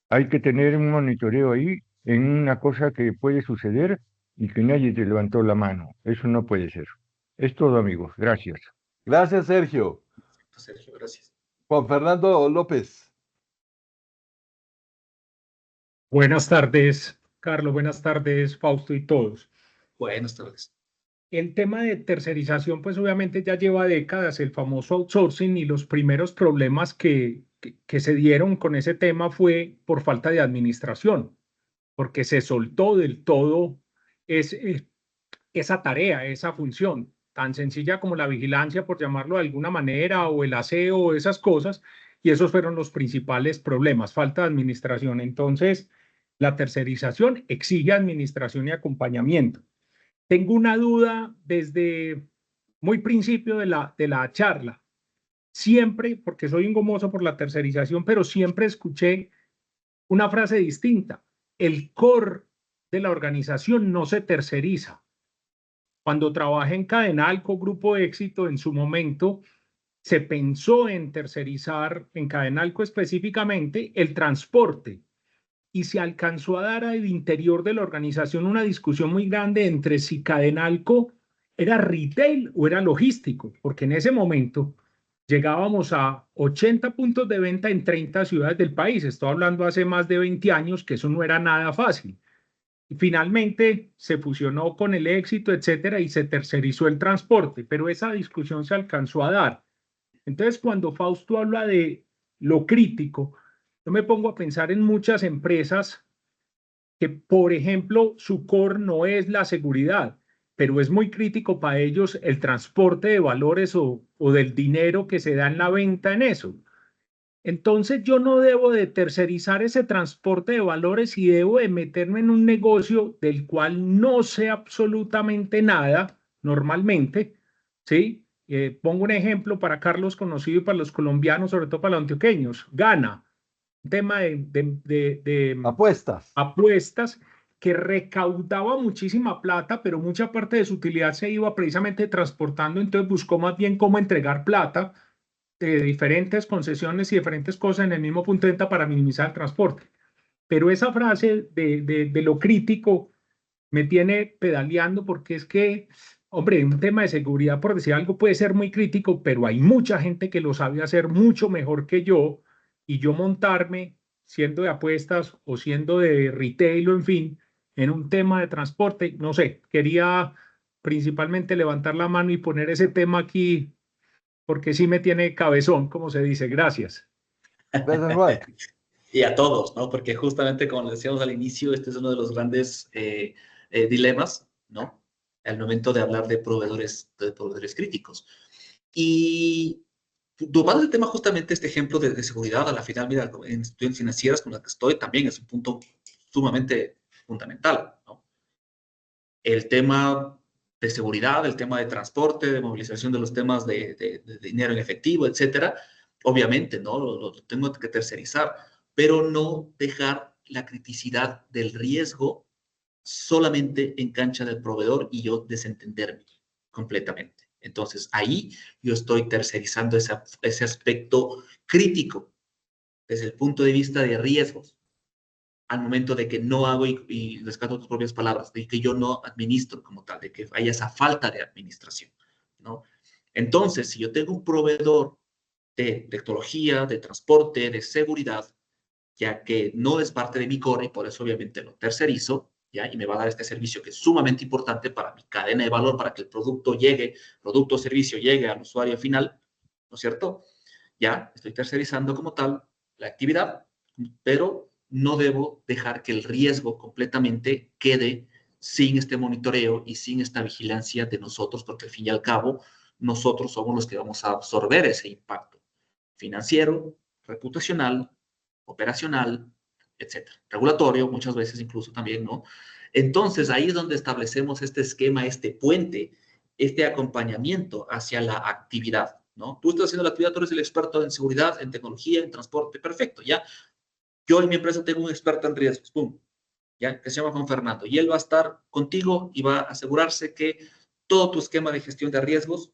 H: Hay que tener un monitoreo ahí en una cosa que puede suceder y que nadie te levantó la mano. Eso no puede ser. Es todo, amigos. Gracias.
A: Gracias, Sergio.
B: Sergio, gracias.
A: Juan Fernando López.
I: Buenas tardes, Carlos. Buenas tardes, Fausto y todos.
B: Buenas tardes.
I: El tema de tercerización, pues obviamente ya lleva décadas, el famoso outsourcing, y los primeros problemas que se dieron con ese tema fue por falta de administración, porque se soltó del todo esa tarea, esa función, tan sencilla como la vigilancia, por llamarlo de alguna manera, o el aseo, o esas cosas, y esos fueron los principales problemas, falta de administración. Entonces, la tercerización exige administración y acompañamiento. Tengo una duda desde muy principio de la charla. Siempre, porque soy un gomoso por la tercerización, pero siempre escuché una frase distinta. El core de la organización no se terceriza. Cuando trabajé en Cadenalco, Grupo Éxito, en su momento, se pensó en tercerizar, en Cadenalco específicamente, el transporte. Y se alcanzó a dar al interior de la organización una discusión muy grande entre si Cadenalco era retail o era logístico, porque en ese momento llegábamos a 80 puntos de venta en 30 ciudades del país. Estoy hablando hace más de 20 años, que eso no era nada fácil. Y finalmente se fusionó con el Éxito, etcétera, y se tercerizó el transporte, pero esa discusión se alcanzó a dar. Entonces, cuando Fausto habla de lo crítico, yo me pongo a pensar en muchas empresas que, por ejemplo, su core no es la seguridad, pero es muy crítico para ellos el transporte de valores o del dinero que se da en la venta en eso. Entonces, yo no debo de tercerizar ese transporte de valores y debo de meterme en un negocio del cual no sé absolutamente nada normalmente, ¿sí? Pongo un ejemplo para Carlos conocido y para los colombianos, sobre todo para los antioqueños. Gana, un tema de apuestas que recaudaba muchísima plata, pero mucha parte de su utilidad se iba precisamente transportando, entonces buscó más bien cómo entregar plata de diferentes concesiones y diferentes cosas en el mismo punto de venta para minimizar el transporte. Pero esa frase de lo crítico me tiene pedaleando, porque es que, hombre, un tema de seguridad, por decir algo, puede ser muy crítico, pero hay mucha gente que lo sabe hacer mucho mejor que yo, y yo montarme, siendo de apuestas o siendo de retail o en fin, en un tema de transporte, no sé, quería principalmente levantar la mano y poner ese tema aquí, porque sí me tiene cabezón, como se dice. Gracias.
B: Y a todos, ¿no? Porque justamente, como decíamos al inicio, este es uno de los grandes dilemas, ¿no? Al momento de hablar de proveedores críticos. Y tomando el tema justamente este ejemplo de seguridad, a la final, mira, en instituciones financieras con las que estoy, también es un punto sumamente fundamental, ¿no? El tema de seguridad, el tema de transporte, de movilización de los temas de dinero en efectivo, etcétera, obviamente, ¿no? Lo tengo que tercerizar, pero no dejar la criticidad del riesgo solamente en cancha del proveedor y yo desentenderme completamente. Entonces, ahí yo estoy tercerizando ese aspecto crítico desde el punto de vista de riesgos, al momento de que no hago, y rescato tus propias palabras, de que yo no administro como tal, de que haya esa falta de administración, ¿no? Entonces, si yo tengo un proveedor de tecnología, de transporte, de seguridad, ya que no es parte de mi core, y por eso obviamente lo tercerizo, ¿ya? Y me va a dar este servicio que es sumamente importante para mi cadena de valor, para que el producto o servicio llegue al usuario final, ¿no es cierto? Ya estoy tercerizando como tal la actividad, pero no debo dejar que el riesgo completamente quede sin este monitoreo y sin esta vigilancia de nosotros, porque al fin y al cabo nosotros somos los que vamos a absorber ese impacto financiero, reputacional, operacional, etcétera. Regulatorio, muchas veces incluso también, ¿no? Entonces, ahí es donde establecemos este esquema, este puente, este acompañamiento hacia la actividad, ¿no? Tú estás haciendo la actividad, tú eres el experto en seguridad, en tecnología, en transporte, perfecto, ¿ya? Yo en mi empresa tengo un experto en riesgos, pum, ¿ya? Que se llama Juan Fernando, y él va a estar contigo y va a asegurarse que todo tu esquema de gestión de riesgos,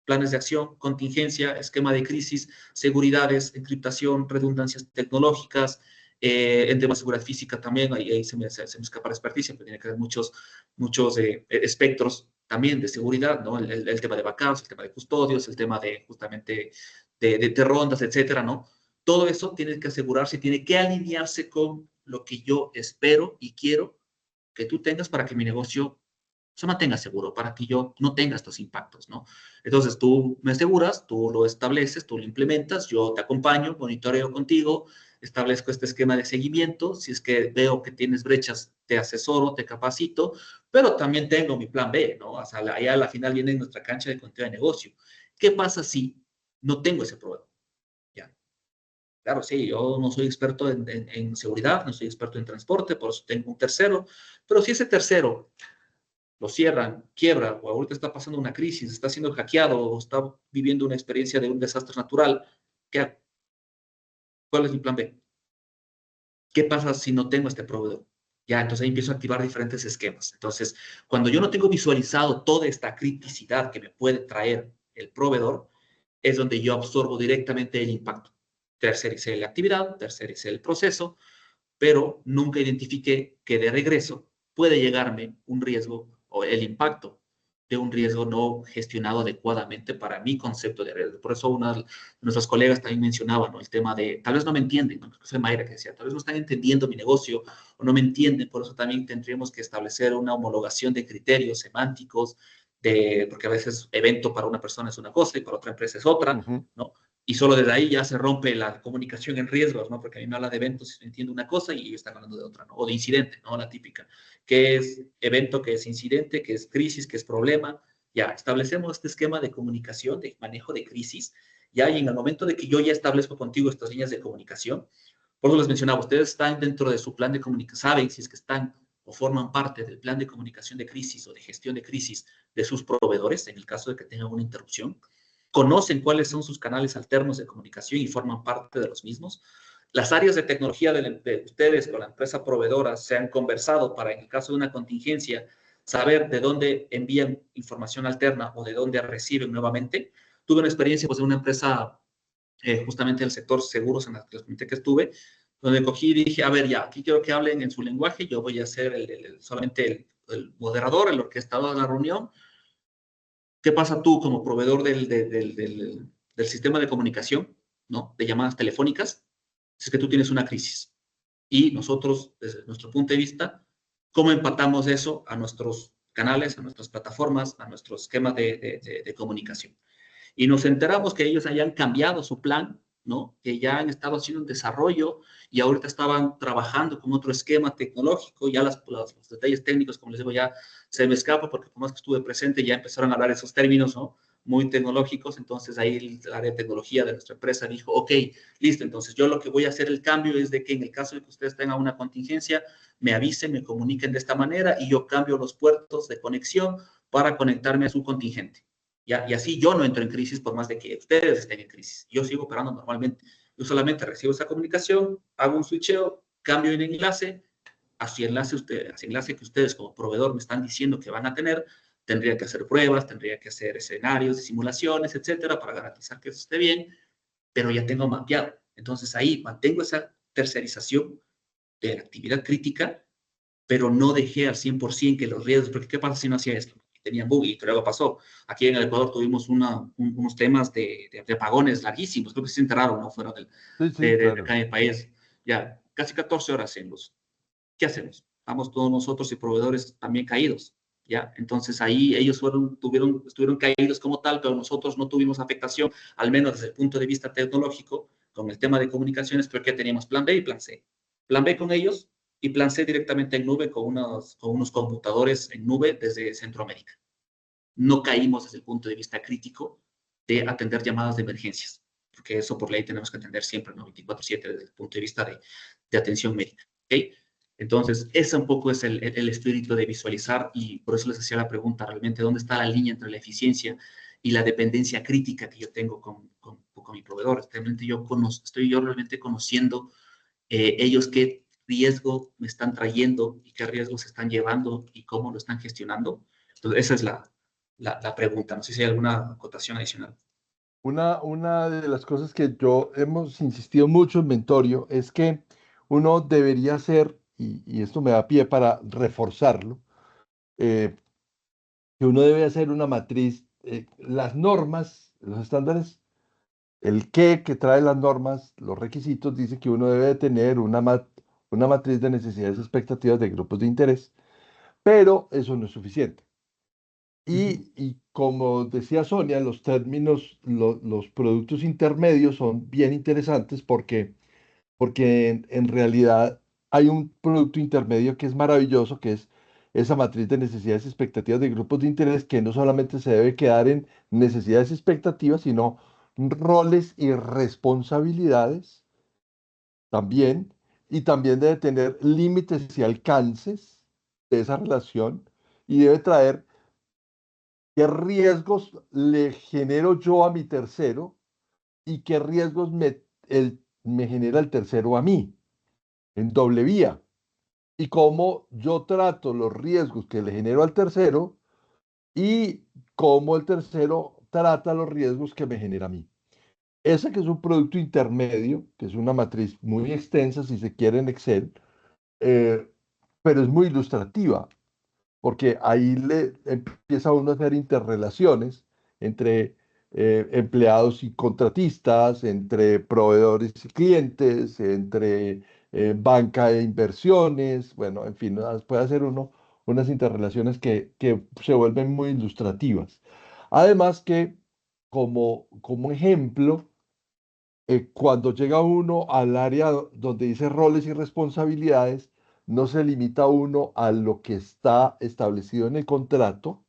B: planes de acción, contingencia, esquema de crisis, seguridades, encriptación, redundancias tecnológicas, en temas de seguridad física también, ahí se me escapa la experticia, pero tiene que haber muchos espectros también de seguridad, ¿no? El tema de backups, el tema de custodios, el tema de justamente de rondas, etcétera, ¿no? Todo eso tiene que asegurarse, tiene que alinearse con lo que yo espero y quiero que tú tengas para que mi negocio se mantenga seguro, para que yo no tenga estos impactos, ¿no? Entonces tú me aseguras, tú lo estableces, tú lo implementas, yo te acompaño, monitoreo contigo, establezco este esquema de seguimiento, si es que veo que tienes brechas, te asesoro, te capacito, pero también tengo mi plan B, ¿no? O sea, allá a la final viene nuestra cancha de continuidad de negocio. ¿Qué pasa si no tengo ese proveedor? Ya. Claro, sí, yo no soy experto en seguridad, no soy experto en transporte, por eso tengo un tercero, pero si ese tercero lo cierran, quiebra, o ahorita está pasando una crisis, está siendo hackeado, o está viviendo una experiencia de un desastre natural, ¿qué hago? ¿Cuál es mi plan B? ¿Qué pasa si no tengo este proveedor? Ya, entonces ahí empiezo a activar diferentes esquemas. Entonces, cuando yo no tengo visualizado toda esta criticidad que me puede traer el proveedor, es donde yo absorbo directamente el impacto. Tercericé la actividad, tercericé el proceso, pero nunca identifiqué que de regreso puede llegarme un riesgo o el impacto de un riesgo no gestionado adecuadamente para mi concepto de riesgo. Por eso una de nuestras colegas también mencionaba, ¿no? El tema de, tal vez no me entienden, ¿no? Creo que fue Mayra que decía, tal vez no están entendiendo mi negocio o no me entienden, por eso también tendríamos que establecer una homologación de criterios semánticos, porque a veces evento para una persona es una cosa y para otra empresa es otra, ¿no? Y solo desde ahí ya se rompe la comunicación en riesgos, ¿no? Porque a mí me habla de eventos y entiendo una cosa y ellos están hablando de otra, ¿no? O de incidente, ¿no? La típica. ¿Qué es evento? ¿Qué es incidente? ¿Qué es crisis? ¿Qué es problema? Ya, establecemos este esquema de comunicación, de manejo de crisis, ya, y en el momento de que yo ya establezco contigo estas líneas de comunicación, por eso les mencionaba, ustedes están dentro de su plan de comunicación, saben si es que están o forman parte del plan de comunicación de crisis o de gestión de crisis de sus proveedores, en el caso de que tengan una interrupción, conocen cuáles son sus canales alternos de comunicación y forman parte de los mismos. Las áreas de tecnología de ustedes con la empresa proveedora se han conversado para, en el caso de una contingencia, saber de dónde envían información alterna o de dónde reciben nuevamente. Tuve una experiencia pues, de una empresa, justamente del sector seguros, en la que les comenté que estuve, donde cogí y dije, a ver, ya, aquí quiero que hablen en su lenguaje, yo voy a ser solamente el moderador, el orquestador de la reunión. ¿Qué pasa tú como proveedor del sistema de comunicación, ¿no? De llamadas telefónicas, si es que tú tienes una crisis? Y nosotros, desde nuestro punto de vista, ¿cómo empatamos eso a nuestros canales, a nuestras plataformas, a nuestro esquema de comunicación? Y nos enteramos que ellos hayan cambiado su plan, ¿no? Que ya han estado haciendo un desarrollo y ahorita estaban trabajando con otro esquema tecnológico, ya los detalles técnicos, como les digo, ya se me escapa porque por más que estuve presente ya empezaron a hablar esos términos, ¿no? Muy tecnológicos, entonces ahí el área de tecnología de nuestra empresa dijo, ok, listo, entonces yo lo que voy a hacer el cambio es de que en el caso de que ustedes tengan una contingencia, me avisen, me comuniquen de esta manera y yo cambio los puertos de conexión para conectarme a su contingente. ¿Ya? Y así yo no entro en crisis por más de que ustedes estén en crisis. Yo sigo operando normalmente. Yo solamente recibo esa comunicación, hago un switcheo, cambio el enlace, así enlace que ustedes como proveedor me están diciendo que van a tener, tendría que hacer pruebas, tendría que hacer escenarios, simulaciones, etcétera, para garantizar que eso esté bien, pero ya tengo mapeado. Entonces ahí mantengo esa tercerización de la actividad crítica, pero no dejé al 100% que los riesgos, porque ¿qué pasa si no hacía esto? Tenían bug y luego pasó. Aquí en el Ecuador tuvimos unos temas de apagones larguísimos, creo que se enteraron, ¿no? Fuera de acá en el país. Ya, casi 14 horas en luz. ¿Qué hacemos? Vamos todos nosotros y proveedores también caídos, ¿ya? Entonces ahí ellos estuvieron caídos como tal, pero nosotros no tuvimos afectación, al menos desde el punto de vista tecnológico, con el tema de comunicaciones, porque teníamos plan B y plan C. Plan B con ellos, y plan C directamente en nube con unos computadores en nube desde Centroamérica. No caímos desde el punto de vista crítico de atender llamadas de emergencias, porque eso por ley tenemos que atender siempre, ¿no? 24/7 desde el punto de vista de atención médica, ¿ok? Entonces, ese un poco es el espíritu de visualizar, y por eso les hacía la pregunta, realmente, ¿dónde está la línea entre la eficiencia y la dependencia crítica que yo tengo con mi proveedor? Realmente estoy yo realmente conociendo ellos qué riesgo me están trayendo y qué riesgos se están llevando y cómo lo están gestionando. Entonces, esa es la pregunta. No sé si hay alguna acotación adicional.
A: Una de las cosas que hemos insistido mucho en Mentorio es que uno debería hacer, y esto me da pie para reforzarlo, que uno debe hacer una matriz, las normas, los estándares, el que trae las normas, los requisitos, dice que uno debe de tener una matriz de necesidades y expectativas de grupos de interés, pero eso no es suficiente. Y como decía Sonia, los términos, los productos intermedios son bien interesantes porque en realidad hay un producto intermedio que es maravilloso, que es esa matriz de necesidades y expectativas de grupos de interés, que no solamente se debe quedar en necesidades y expectativas, sino roles y responsabilidades también, y también debe tener límites y alcances de esa relación, y debe traer qué riesgos le genero yo a mi tercero y qué riesgos me genera el tercero a mí, en doble vía. Y cómo yo trato los riesgos que le genero al tercero y cómo el tercero trata los riesgos que me genera a mí. Ese que es un producto intermedio, que es una matriz muy extensa, si se quiere, en Excel, eh, pero es muy ilustrativa, porque ahí le empieza uno a hacer interrelaciones entre empleados y contratistas, entre proveedores y clientes, entre banca e inversiones, bueno, en fin, puede hacer uno unas interrelaciones que se vuelven muy ilustrativas. Además que, como ejemplo, cuando llega uno al área donde dice roles y responsabilidades, no se limita uno a lo que está establecido en el contrato,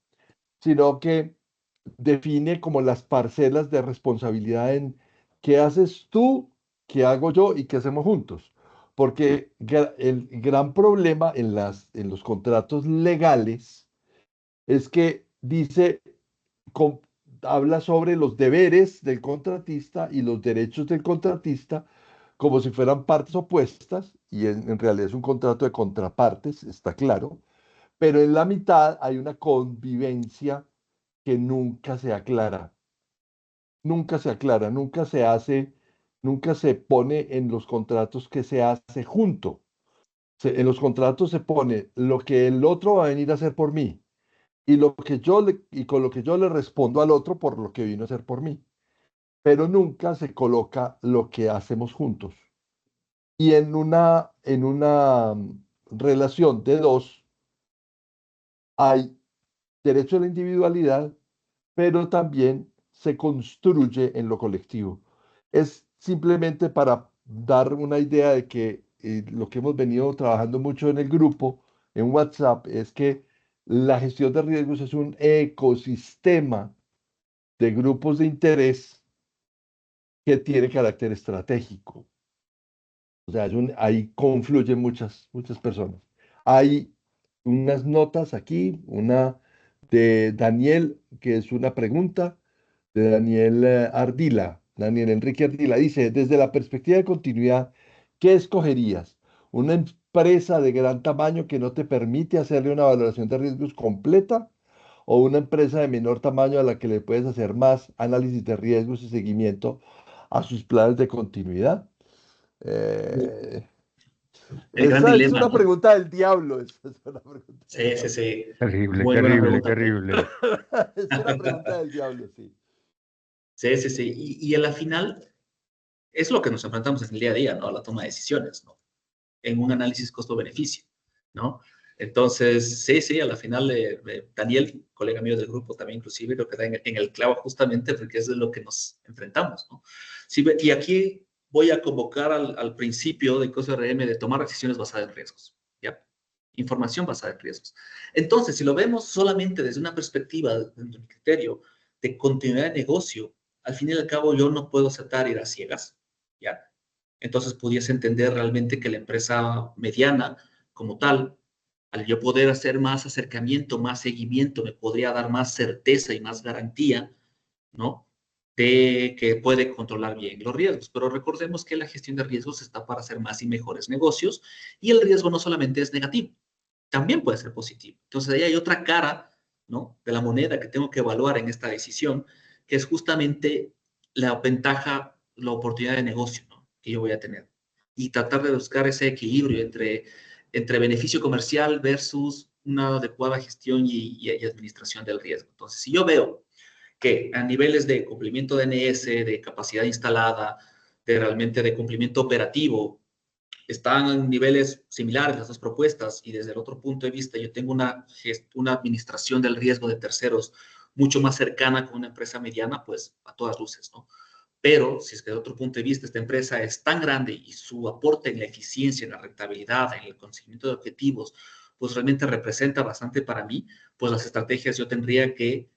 A: sino que define como las parcelas de responsabilidad en qué haces tú, qué hago yo y qué hacemos juntos. Porque el gran problema en los contratos legales es que dice, com- habla sobre los deberes del contratista y los derechos del contratista como si fueran partes opuestas, y en realidad es un contrato de contrapartes, está claro, pero en la mitad hay una convivencia que nunca se aclara, nunca se aclara, nunca se hace, nunca se pone en los contratos que se hace junto. En los contratos se pone lo que el otro va a venir a hacer por mí y con lo que yo le respondo al otro por lo que vino a hacer por mí, pero nunca se coloca lo que hacemos juntos. Y en una relación de dos hay derecho a la individualidad, pero también se construye en lo colectivo. Es simplemente para dar una idea de que lo que hemos venido trabajando mucho en el grupo, en WhatsApp, es que la gestión de riesgos es un ecosistema de grupos de interés que tiene carácter estratégico. O sea, ahí confluyen muchas personas. Hay unas notas aquí, una de Daniel, que es una pregunta de Daniel Ardila, Daniel Enrique Ardila. Dice, desde la perspectiva de continuidad, ¿qué escogerías? ¿Una empresa de gran tamaño que no te permite hacerle una valoración de riesgos completa? ¿O una empresa de menor tamaño a la que le puedes hacer más análisis de riesgos y seguimiento a sus planes de continuidad? Eh,
B: El gran
A: Esa es
B: dilema,
A: una
B: ¿no?
A: pregunta del diablo. Esa es una pregunta del
B: Sí, sí,
A: diablo.
B: sí.
H: Terrible,
B: Muy buena
H: terrible,
B: pregunta.
H: terrible.
A: Es una pregunta del diablo, sí.
B: Sí, sí, sí. Y a la final es lo que nos enfrentamos en el día a día, ¿no? A la toma de decisiones, ¿no? En un análisis costo-beneficio, ¿no? Entonces, sí, sí, a la final Daniel, colega mío del grupo también inclusive, creo que da en el clavo justamente porque es de lo que nos enfrentamos, ¿no? Sí, y aquí voy a convocar al principio de COSRM de tomar decisiones basadas en riesgos, ¿ya? Información basada en riesgos. Entonces, si lo vemos solamente desde una perspectiva, desde mi criterio, de continuidad de negocio, al fin y al cabo yo no puedo aceptar ir a ciegas, ¿ya? Entonces pudiese entender realmente que la empresa mediana como tal, al yo poder hacer más acercamiento, más seguimiento, me podría dar más certeza y más garantía, ¿no? De que puede controlar bien los riesgos. Pero recordemos que la gestión de riesgos está para hacer más y mejores negocios, y el riesgo no solamente es negativo, también puede ser positivo. Entonces ahí hay otra cara, ¿no?, de la moneda que tengo que evaluar en esta decisión, que es justamente la ventaja, la oportunidad de negocio, ¿no?, que yo voy a tener. Y tratar de buscar ese equilibrio entre beneficio comercial versus una adecuada gestión y administración del riesgo. Entonces, si yo veo que a niveles de cumplimiento de NS, de capacidad instalada, de realmente de cumplimiento operativo, están en niveles similares las dos propuestas, y desde el otro punto de vista yo tengo una administración del riesgo de terceros mucho más cercana con una empresa mediana, pues a todas luces, ¿no? Pero si es que desde otro punto de vista esta empresa es tan grande y su aporte en la eficiencia, en la rentabilidad, en el conseguimiento de objetivos, pues realmente representa bastante para mí, pues las estrategias yo tendría que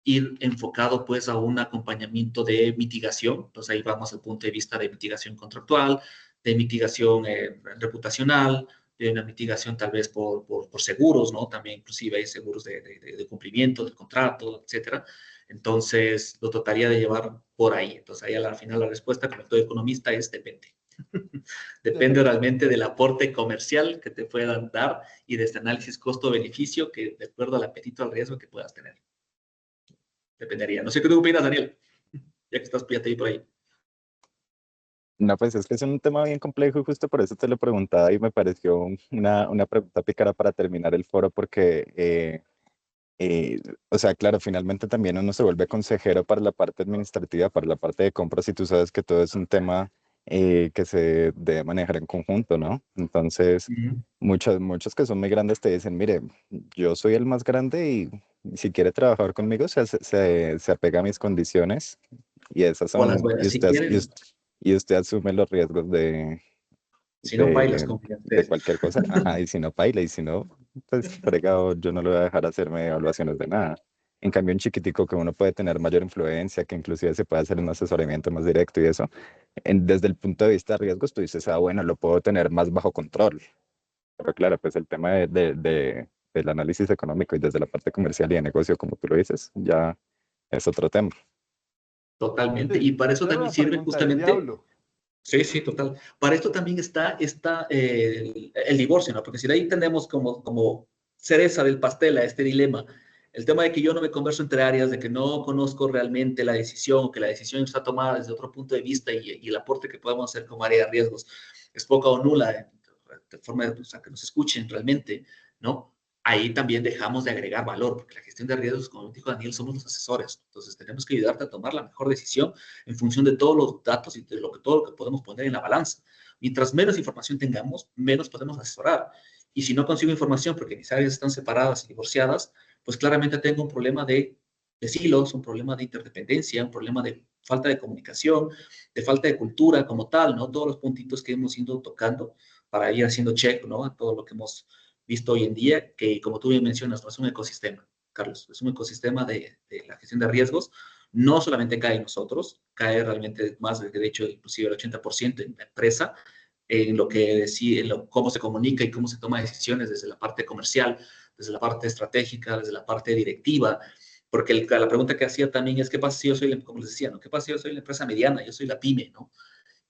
B: ir enfocado pues a un acompañamiento de mitigación. Entonces ahí vamos al punto de vista de mitigación contractual, de mitigación reputacional, de una mitigación tal vez por seguros, ¿no? También inclusive hay seguros de cumplimiento del contrato, etcétera. Entonces lo trataría de llevar por ahí. Entonces ahí al final la respuesta como todo economista es depende. Depende realmente del aporte comercial que te puedan dar y de este análisis costo-beneficio que de acuerdo al apetito al riesgo que puedas tener. Dependería. No sé qué tú opinas, Daniel, ya que estás ahí por ahí.
J: No, pues es que es un tema bien complejo y justo por eso te lo preguntaba y me pareció una pregunta pícara para terminar el foro porque, o sea, claro, finalmente también uno se vuelve consejero para la parte administrativa, para la parte de compras y tú sabes que todo es un tema que se debe manejar en conjunto, ¿no? Entonces, muchos que son muy grandes te dicen, mire, yo soy el más grande y si quiere trabajar conmigo se apega a mis condiciones y esas
B: O las
J: son,
B: buenas, si quieren,
J: y usted asume los riesgos
B: si no bailas,
J: de cualquier cosa. Ajá, y si no baila, y si no, pues fregado, yo no lo voy a dejar hacerme evaluaciones de nada. En cambio, un chiquitico que uno puede tener mayor influencia, que inclusive se puede hacer un asesoramiento más directo y eso, desde el punto de vista de riesgos, tú dices, ah, bueno, lo puedo tener más bajo control. Pero claro, pues el tema del análisis económico y desde la parte comercial y de negocio, como tú lo dices, ya es otro tema.
B: Totalmente. Y para eso también sirve justamente. Sí, sí, total. Para esto también está el divorcio, ¿no? Porque si de ahí tenemos como cereza del pastel a este dilema, el tema de que yo no me converso entre áreas, de que no conozco realmente la decisión, que la decisión está tomada desde otro punto de vista y el aporte que podemos hacer como área de riesgos es poca o nula, de forma de, o sea, que nos escuchen realmente, ¿no? Ahí también dejamos de agregar valor, porque la gestión de riesgos, como dijo Daniel, somos los asesores. Entonces tenemos que ayudarte a tomar la mejor decisión en función de todos los datos y de todo lo que podemos poner en la balanza. Mientras menos información tengamos, menos podemos asesorar. Y si no consigo información porque mis áreas están separadas y divorciadas, pues claramente tengo un problema de silos, un problema de interdependencia, un problema de falta de comunicación, de falta de cultura como tal, ¿no? Todos los puntitos que hemos ido tocando para ir haciendo check, ¿no?, a todo lo que hemos visto hoy en día, que como tú bien mencionas, no es un ecosistema, Carlos, es un ecosistema de la gestión de riesgos. No solamente cae en nosotros, cae realmente más, de hecho, inclusive el 80% en la empresa, en lo que decide, cómo se comunica y cómo se toma decisiones desde la parte comercial, desde la parte estratégica, desde la parte directiva, porque la pregunta que hacía también es, ¿qué pasa si yo soy, como les decía, ¿no? ¿Qué pasa si yo soy la empresa mediana? Yo soy la pyme, ¿no?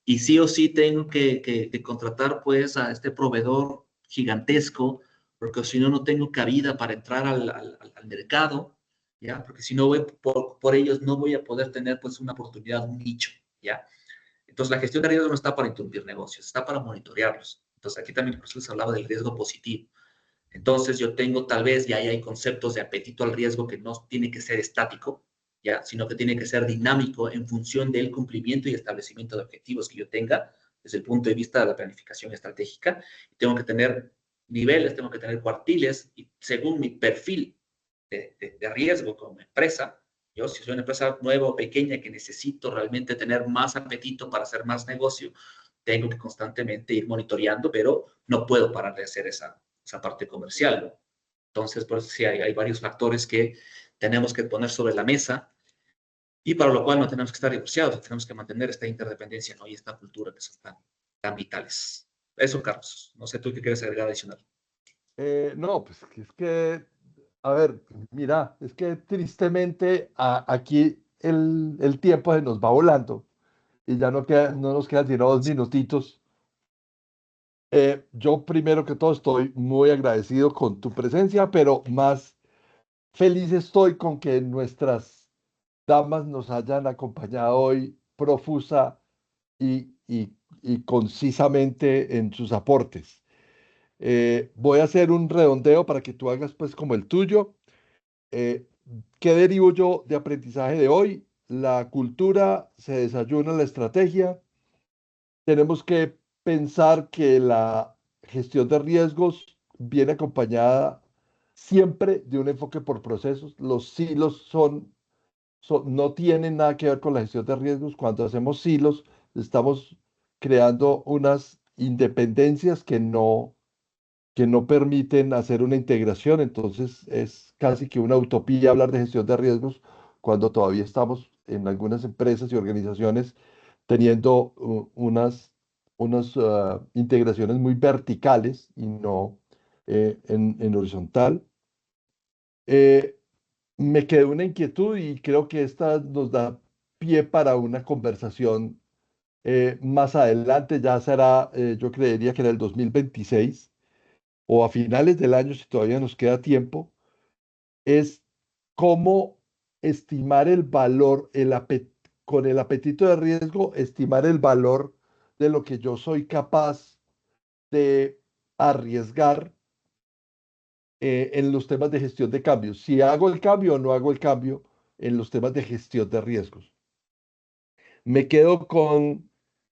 B: Y sí o sí tengo que contratar, pues, a este proveedor gigantesco, porque si no, no tengo cabida para entrar al mercado, ¿ya? Porque si no voy por ellos, no voy a poder tener, pues, una oportunidad, un nicho, ¿ya? Entonces, la gestión de riesgos no está para interrumpir negocios, está para monitorearlos. Entonces, aquí también por eso les hablaba del riesgo positivo. Entonces, yo tengo tal vez, ya hay conceptos de apetito al riesgo que no tiene que ser estático, ¿ya? Sino que tiene que ser dinámico en función del cumplimiento y establecimiento de objetivos que yo tenga desde el punto de vista de la planificación estratégica. Tengo que tener niveles, tengo que tener cuartiles, y según mi perfil de riesgo como empresa, yo si soy una empresa nueva o pequeña que necesito realmente tener más apetito para hacer más negocio, tengo que constantemente ir monitoreando, pero no puedo parar de hacer esa parte comercial, ¿no? Entonces, pues sí, hay varios factores que tenemos que poner sobre la mesa Y para lo cual no tenemos que estar divorciados, tenemos que mantener esta interdependencia, ¿no? Y esta cultura que son tan vitales. Eso, Carlos. No sé tú qué quieres agregar adicional.
A: No, pues es que, a ver, mira, es que tristemente aquí el tiempo se nos va volando y ya no nos quedan sino 2 minutitos. Yo primero que todo estoy muy agradecido con tu presencia, pero más feliz estoy con que nuestras damas nos hayan acompañado hoy profusa y concisamente en sus aportes. Voy a hacer un redondeo para que tú hagas pues como el tuyo. Eh, ¿Qué derivo yo de aprendizaje de hoy? La cultura se desayuna en la estrategia. Tenemos que pensar que la gestión de riesgos viene acompañada siempre de un enfoque por procesos. Los silos no tienen nada que ver con la gestión de riesgos. Cuando hacemos silos, estamos creando unas independencias que no permiten hacer una integración. Entonces es casi que una utopía hablar de gestión de riesgos cuando todavía estamos en algunas empresas y organizaciones teniendo unas integraciones muy verticales y no en horizontal. Eh, Me quedó una inquietud y creo que esta nos da pie para una conversación más adelante. Ya será, yo creería que en el 2026 o a finales del año, si todavía nos queda tiempo, es cómo estimar el valor, con el apetito de riesgo, estimar el valor de lo que yo soy capaz de arriesgar en los temas de gestión de cambios. Si hago el cambio o no hago el cambio en los temas de gestión de riesgos. Me quedo con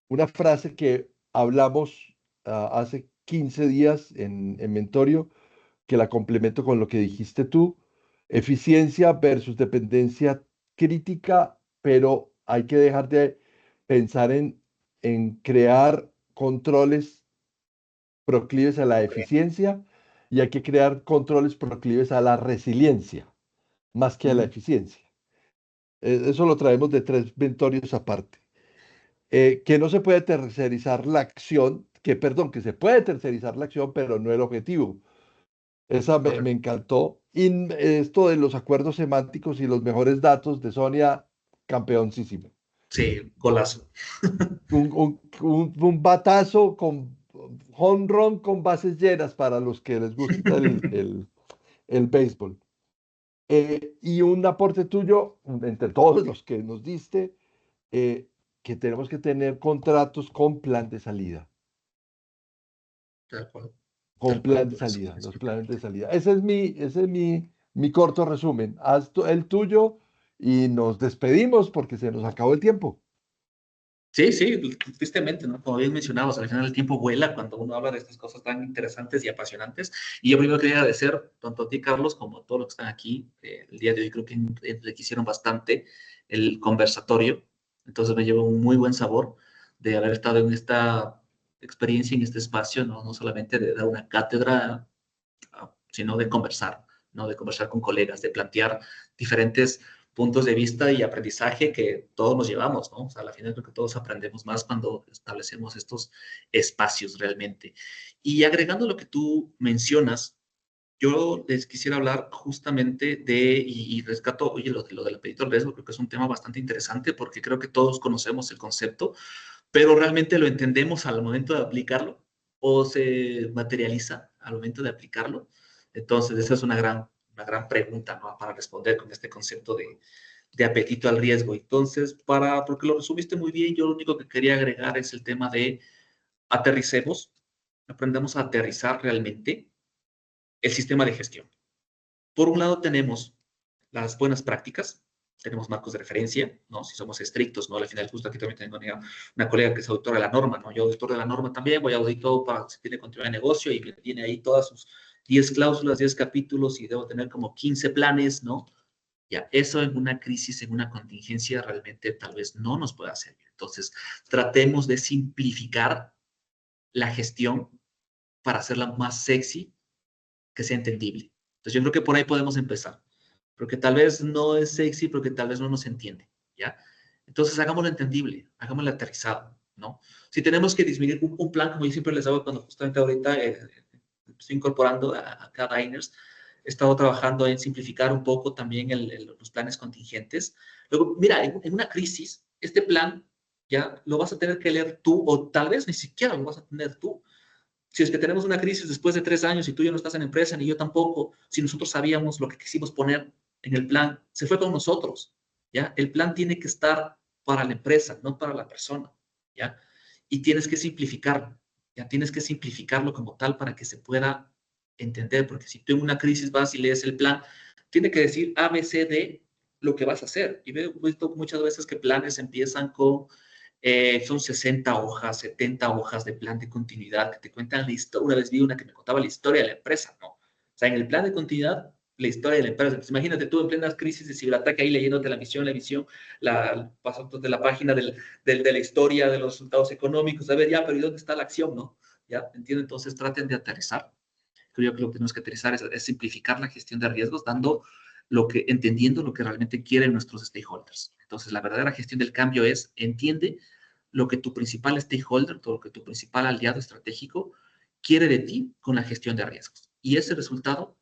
A: una frase que hablamos hace 15 días en Mentorio, que la complemento con lo que dijiste tú, eficiencia versus dependencia crítica, pero hay que dejar de pensar en crear controles proclives a la eficiencia y hay que crear controles proclives a la resiliencia, más que a la eficiencia. Eso lo traemos de 3 mentorios aparte. Que no se puede tercerizar la acción, que se puede tercerizar la acción, pero no el objetivo. Esa me encantó. Y esto de los acuerdos semánticos y los mejores datos de Sonia, campeoncísimo.
B: Sí, golazo.
A: Un batazo con home run con bases llenas para los que les gusta el béisbol. Y un aporte tuyo, entre todos los que nos diste, que tenemos que tener contratos con plan de salida.
B: Tal cual.
A: Con
B: Tal
A: plan
B: cual,
A: de
B: por eso
A: salida,
B: es
A: los
B: mi
A: planes de
B: parte.
A: salida. Ese es mi corto resumen. Haz el tuyo y nos despedimos porque se nos acabó el tiempo.
B: Sí, sí, tristemente, ¿no? Como bien mencionabas, al final el tiempo vuela cuando uno habla de estas cosas tan interesantes y apasionantes. Y yo primero quería agradecer tanto a ti, Carlos, como a todos los que están aquí. El día de hoy creo que enriquecieron bastante el conversatorio. Entonces me llevo un muy buen sabor de haber estado en esta experiencia, en este espacio, ¿no? No solamente de dar una cátedra, sino de conversar, ¿no? De conversar con colegas, de plantear diferentes puntos de vista y aprendizaje que todos nos llevamos, ¿no? O sea, al final creo que todos aprendemos más cuando establecemos estos espacios realmente. Y agregando lo que tú mencionas, yo les quisiera hablar justamente y rescato, oye, lo del apetito al riesgo, creo que es un tema bastante interesante porque creo que todos conocemos el concepto, pero realmente lo entendemos al momento de aplicarlo o se materializa al momento de aplicarlo. Entonces, esa es una gran pregunta, ¿no? Para responder con este concepto de apetito al riesgo. Entonces, porque lo resumiste muy bien, yo lo único que quería agregar es el tema de aterricemos, aprendamos a aterrizar realmente el sistema de gestión. Por un lado tenemos las buenas prácticas, tenemos marcos de referencia, ¿no? Si somos estrictos, ¿no? Al final, justo aquí también tengo una colega que es auditora de la norma, ¿no? Yo auditor de la norma también, voy a auditar para si tiene continuidad de negocio y me tiene ahí todas sus 10 cláusulas, 10 capítulos y debo tener como 15 planes, ¿no? Ya, eso en una crisis, en una contingencia, realmente tal vez no nos pueda servir. Entonces, tratemos de simplificar la gestión para hacerla más sexy, que sea entendible. Entonces, yo creo que por ahí podemos empezar. Porque tal vez no es sexy, porque tal vez no nos entiende. ¿ya? Entonces, hagámoslo entendible, hagámoslo aterrizado, ¿no? Si tenemos que disminuir un plan, como yo siempre les hago cuando justamente ahorita estoy incorporando a Diners, he estado trabajando en simplificar un poco también los planes contingentes. Luego, mira, en una crisis, este plan ya lo vas a tener que leer tú, o tal vez ni siquiera lo vas a tener tú. Si es que tenemos una crisis después de 3 años y tú ya no estás en la empresa, ni yo tampoco, si nosotros sabíamos lo que quisimos poner en el plan, se fue con nosotros, ¿ya? El plan tiene que estar para la empresa, no para la persona, ¿ya? Y tienes que simplificarlo, ¿ya? Tienes que simplificarlo como tal para que se pueda entender, porque si tú en una crisis vas y lees el plan, tiene que decir A, B, C, D, lo que vas a hacer. Y he visto muchas veces que planes empiezan con son 60 hojas, 70 hojas de plan de continuidad que te cuentan la historia. Una vez vi una que me contaba la historia de la empresa, ¿no? O sea, en el plan de continuidad, la historia de la empresa. Entonces, imagínate tú en plena crisis de ciberataque ahí leyéndote la misión, pasando de la página de la historia, de los resultados económicos. A ver, ya, pero ¿y dónde está la acción, no? ¿Ya? ¿Entiendes? Entonces, traten de aterrizar. Creo que lo que tenemos que aterrizar es simplificar la gestión de riesgos, entendiendo lo que realmente quieren nuestros stakeholders. Entonces, la verdadera gestión del cambio entiende lo que tu principal stakeholder, lo que tu principal aliado estratégico quiere de ti con la gestión de riesgos. Y ese resultado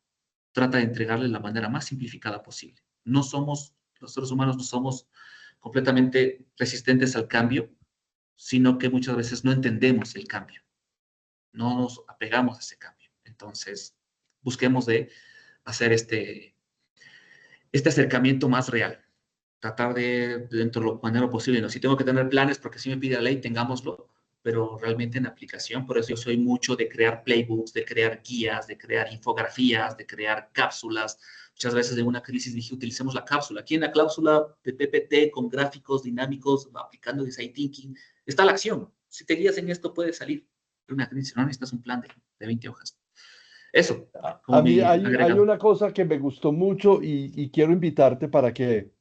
B: trata de entregarle de la manera más simplificada posible. Los seres humanos no somos completamente resistentes al cambio, sino que muchas veces no entendemos el cambio. No nos apegamos a ese cambio. Entonces, busquemos de hacer este acercamiento más real. Tratar dentro de lo manera posible. ¿No? Si tengo que tener planes, porque si me pide la ley, tengámoslo, pero realmente en aplicación. Por eso yo soy mucho de crear playbooks, de crear guías, de crear infografías, de crear cápsulas. Muchas veces en una crisis dije, utilicemos la cápsula. Aquí en la cápsula de PPT, con gráficos dinámicos, aplicando design thinking, está la acción. Si te guías en esto, puedes salir de una crisis. No necesitas un plan de 20 hojas. Eso, como
A: A mí
B: mi
A: hay
B: agregado.
A: una cosa que me gustó mucho y quiero invitarte para que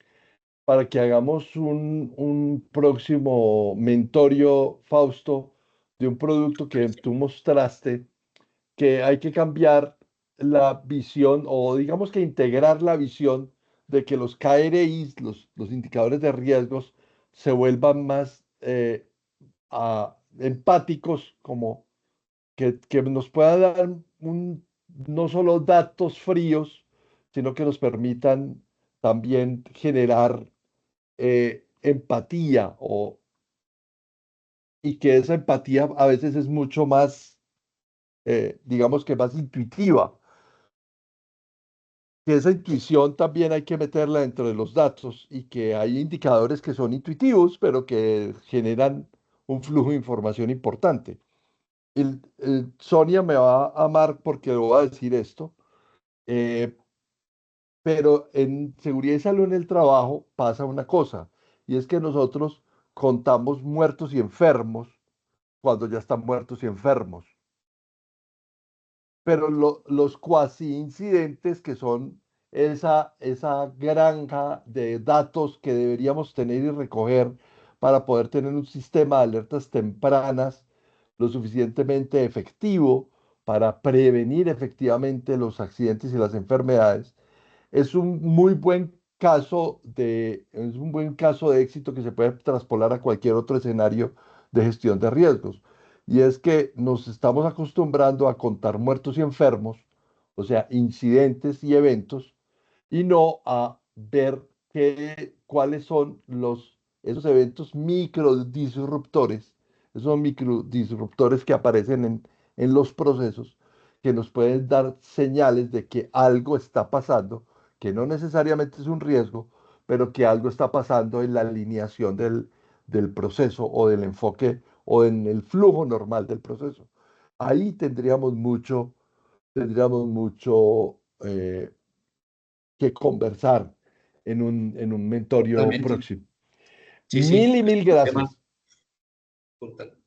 A: hagamos un próximo mentorio, Fausto, de un producto que tú mostraste, que hay que cambiar la visión o digamos que integrar la visión de que los KRIs, los indicadores de riesgos, se vuelvan más empáticos, como que nos pueda dar no solo datos fríos, sino que nos permitan también generar empatía y que esa empatía a veces es mucho más, digamos que más intuitiva. Que esa intuición también hay que meterla dentro de los datos y que hay indicadores que son intuitivos, pero que generan un flujo de información importante. Sonia me va a amar porque le voy a decir esto, eh, pero en seguridad y salud en el trabajo pasa una cosa, y es que nosotros contamos muertos y enfermos cuando ya están muertos y enfermos. Pero los cuasi incidentes, que son esa granja de datos que deberíamos tener y recoger para poder tener un sistema de alertas tempranas lo suficientemente efectivo para prevenir efectivamente los accidentes y las enfermedades, es un buen caso de éxito que se puede traspolar a cualquier otro escenario de gestión de riesgos. Y es que nos estamos acostumbrando a contar muertos y enfermos, o sea, incidentes y eventos, y no a ver cuáles son esos eventos microdisruptores, esos microdisruptores que aparecen en los procesos, que nos pueden dar señales de que algo está pasando, que no necesariamente es un riesgo, pero que algo está pasando en la alineación del proceso o del enfoque o en el flujo normal del proceso. Ahí tendríamos mucho que conversar en un mentorio
B: Totalmente.
A: próximo.
B: Sí, sí.
A: Mil y mil
B: Un tema
A: gracias.
B: brutal.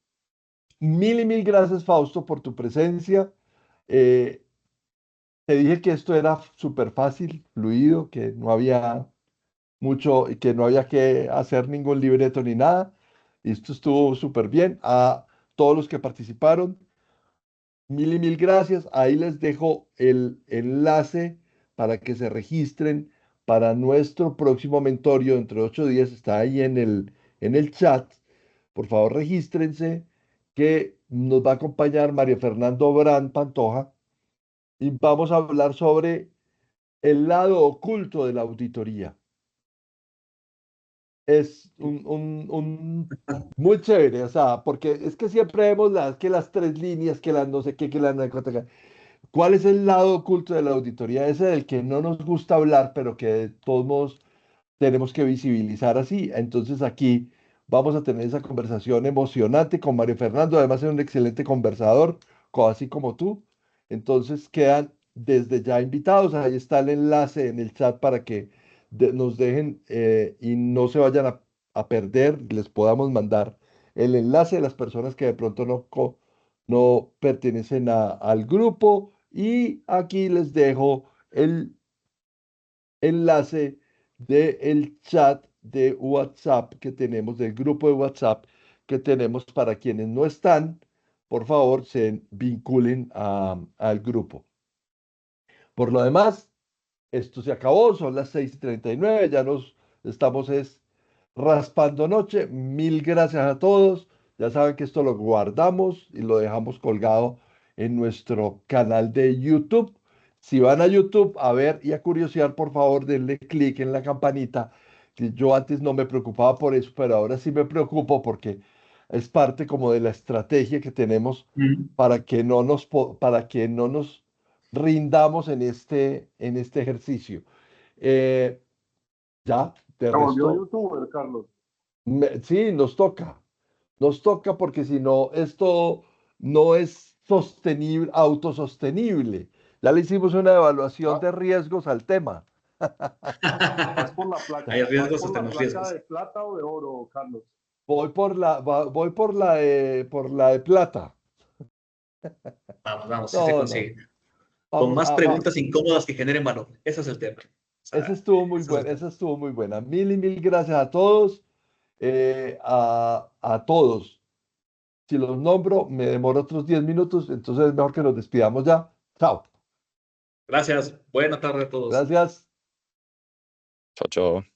A: Mil y mil gracias, Fausto, por tu presencia. Eh, Te dije que esto era súper fácil, fluido, que no había mucho, y que no había que hacer ningún libreto ni nada. Y esto estuvo súper bien. A todos los que participaron, mil y mil gracias. Ahí les dejo el enlace para que se registren para nuestro próximo mentorio dentro de 8 días. Está ahí en el chat. Por favor, regístrense, que nos va a acompañar Mario Fernando Brand Pantoja y vamos a hablar sobre el lado oculto de la auditoría. Es muy chévere, o sea, porque es que siempre vemos que las 3 líneas, que las no sé qué, que las no sé cuánto. ¿Cuál es el lado oculto de la auditoría? Ese del que no nos gusta hablar, pero que de todos modos tenemos que visibilizar así. Entonces aquí vamos a tener esa conversación emocionante con Mario Fernando. Además es un excelente conversador, así como tú. Entonces quedan desde ya invitados. Ahí está el enlace en el chat para que nos dejen y no se vayan a perder. Les podamos mandar el enlace de las personas que de pronto no pertenecen al grupo. Y aquí les dejo el enlace del chat de WhatsApp que tenemos, del grupo de WhatsApp que tenemos para quienes no están. Por favor, se vinculen al grupo. Por lo demás, esto se acabó, son las 6:39, ya nos estamos raspando noche. Mil gracias a todos. Ya saben que esto lo guardamos y lo dejamos colgado en nuestro canal de YouTube. Si van a YouTube a ver y a curiosear, por favor, denle clic en la campanita. Que yo antes no me preocupaba por eso, pero ahora sí me preocupo porque es parte como de la estrategia que tenemos para que para que no nos rindamos en este ejercicio. Ya, de
C: Se volvió
A: resto,
C: youtuber, Carlos.
A: sí, nos toca porque si no, esto no es sostenible, autosostenible. Ya le hicimos una evaluación de riesgos al tema.
C: ¿Vas por la placa,
B: Hay riesgos
C: vas por
B: hasta
C: la
B: los
C: placa
B: riesgos.
C: de plata o de oro, Carlos?
A: Voy por la de plata.
B: Vamos, sí se
A: No, no.
B: consigue. Con
A: Vamos
B: más preguntas incómodas que generen valor. Ese es el tema. O sea,
A: esa estuvo muy
B: ese es el
A: buena,
B: tema.
A: esa estuvo muy buena. Mil y mil gracias a todos. A todos. Si los nombro, me demoro otros 10 minutos, entonces es mejor que nos despidamos ya. Chao.
B: Gracias. Buena tarde a todos.
A: Gracias.
J: Chao, chao.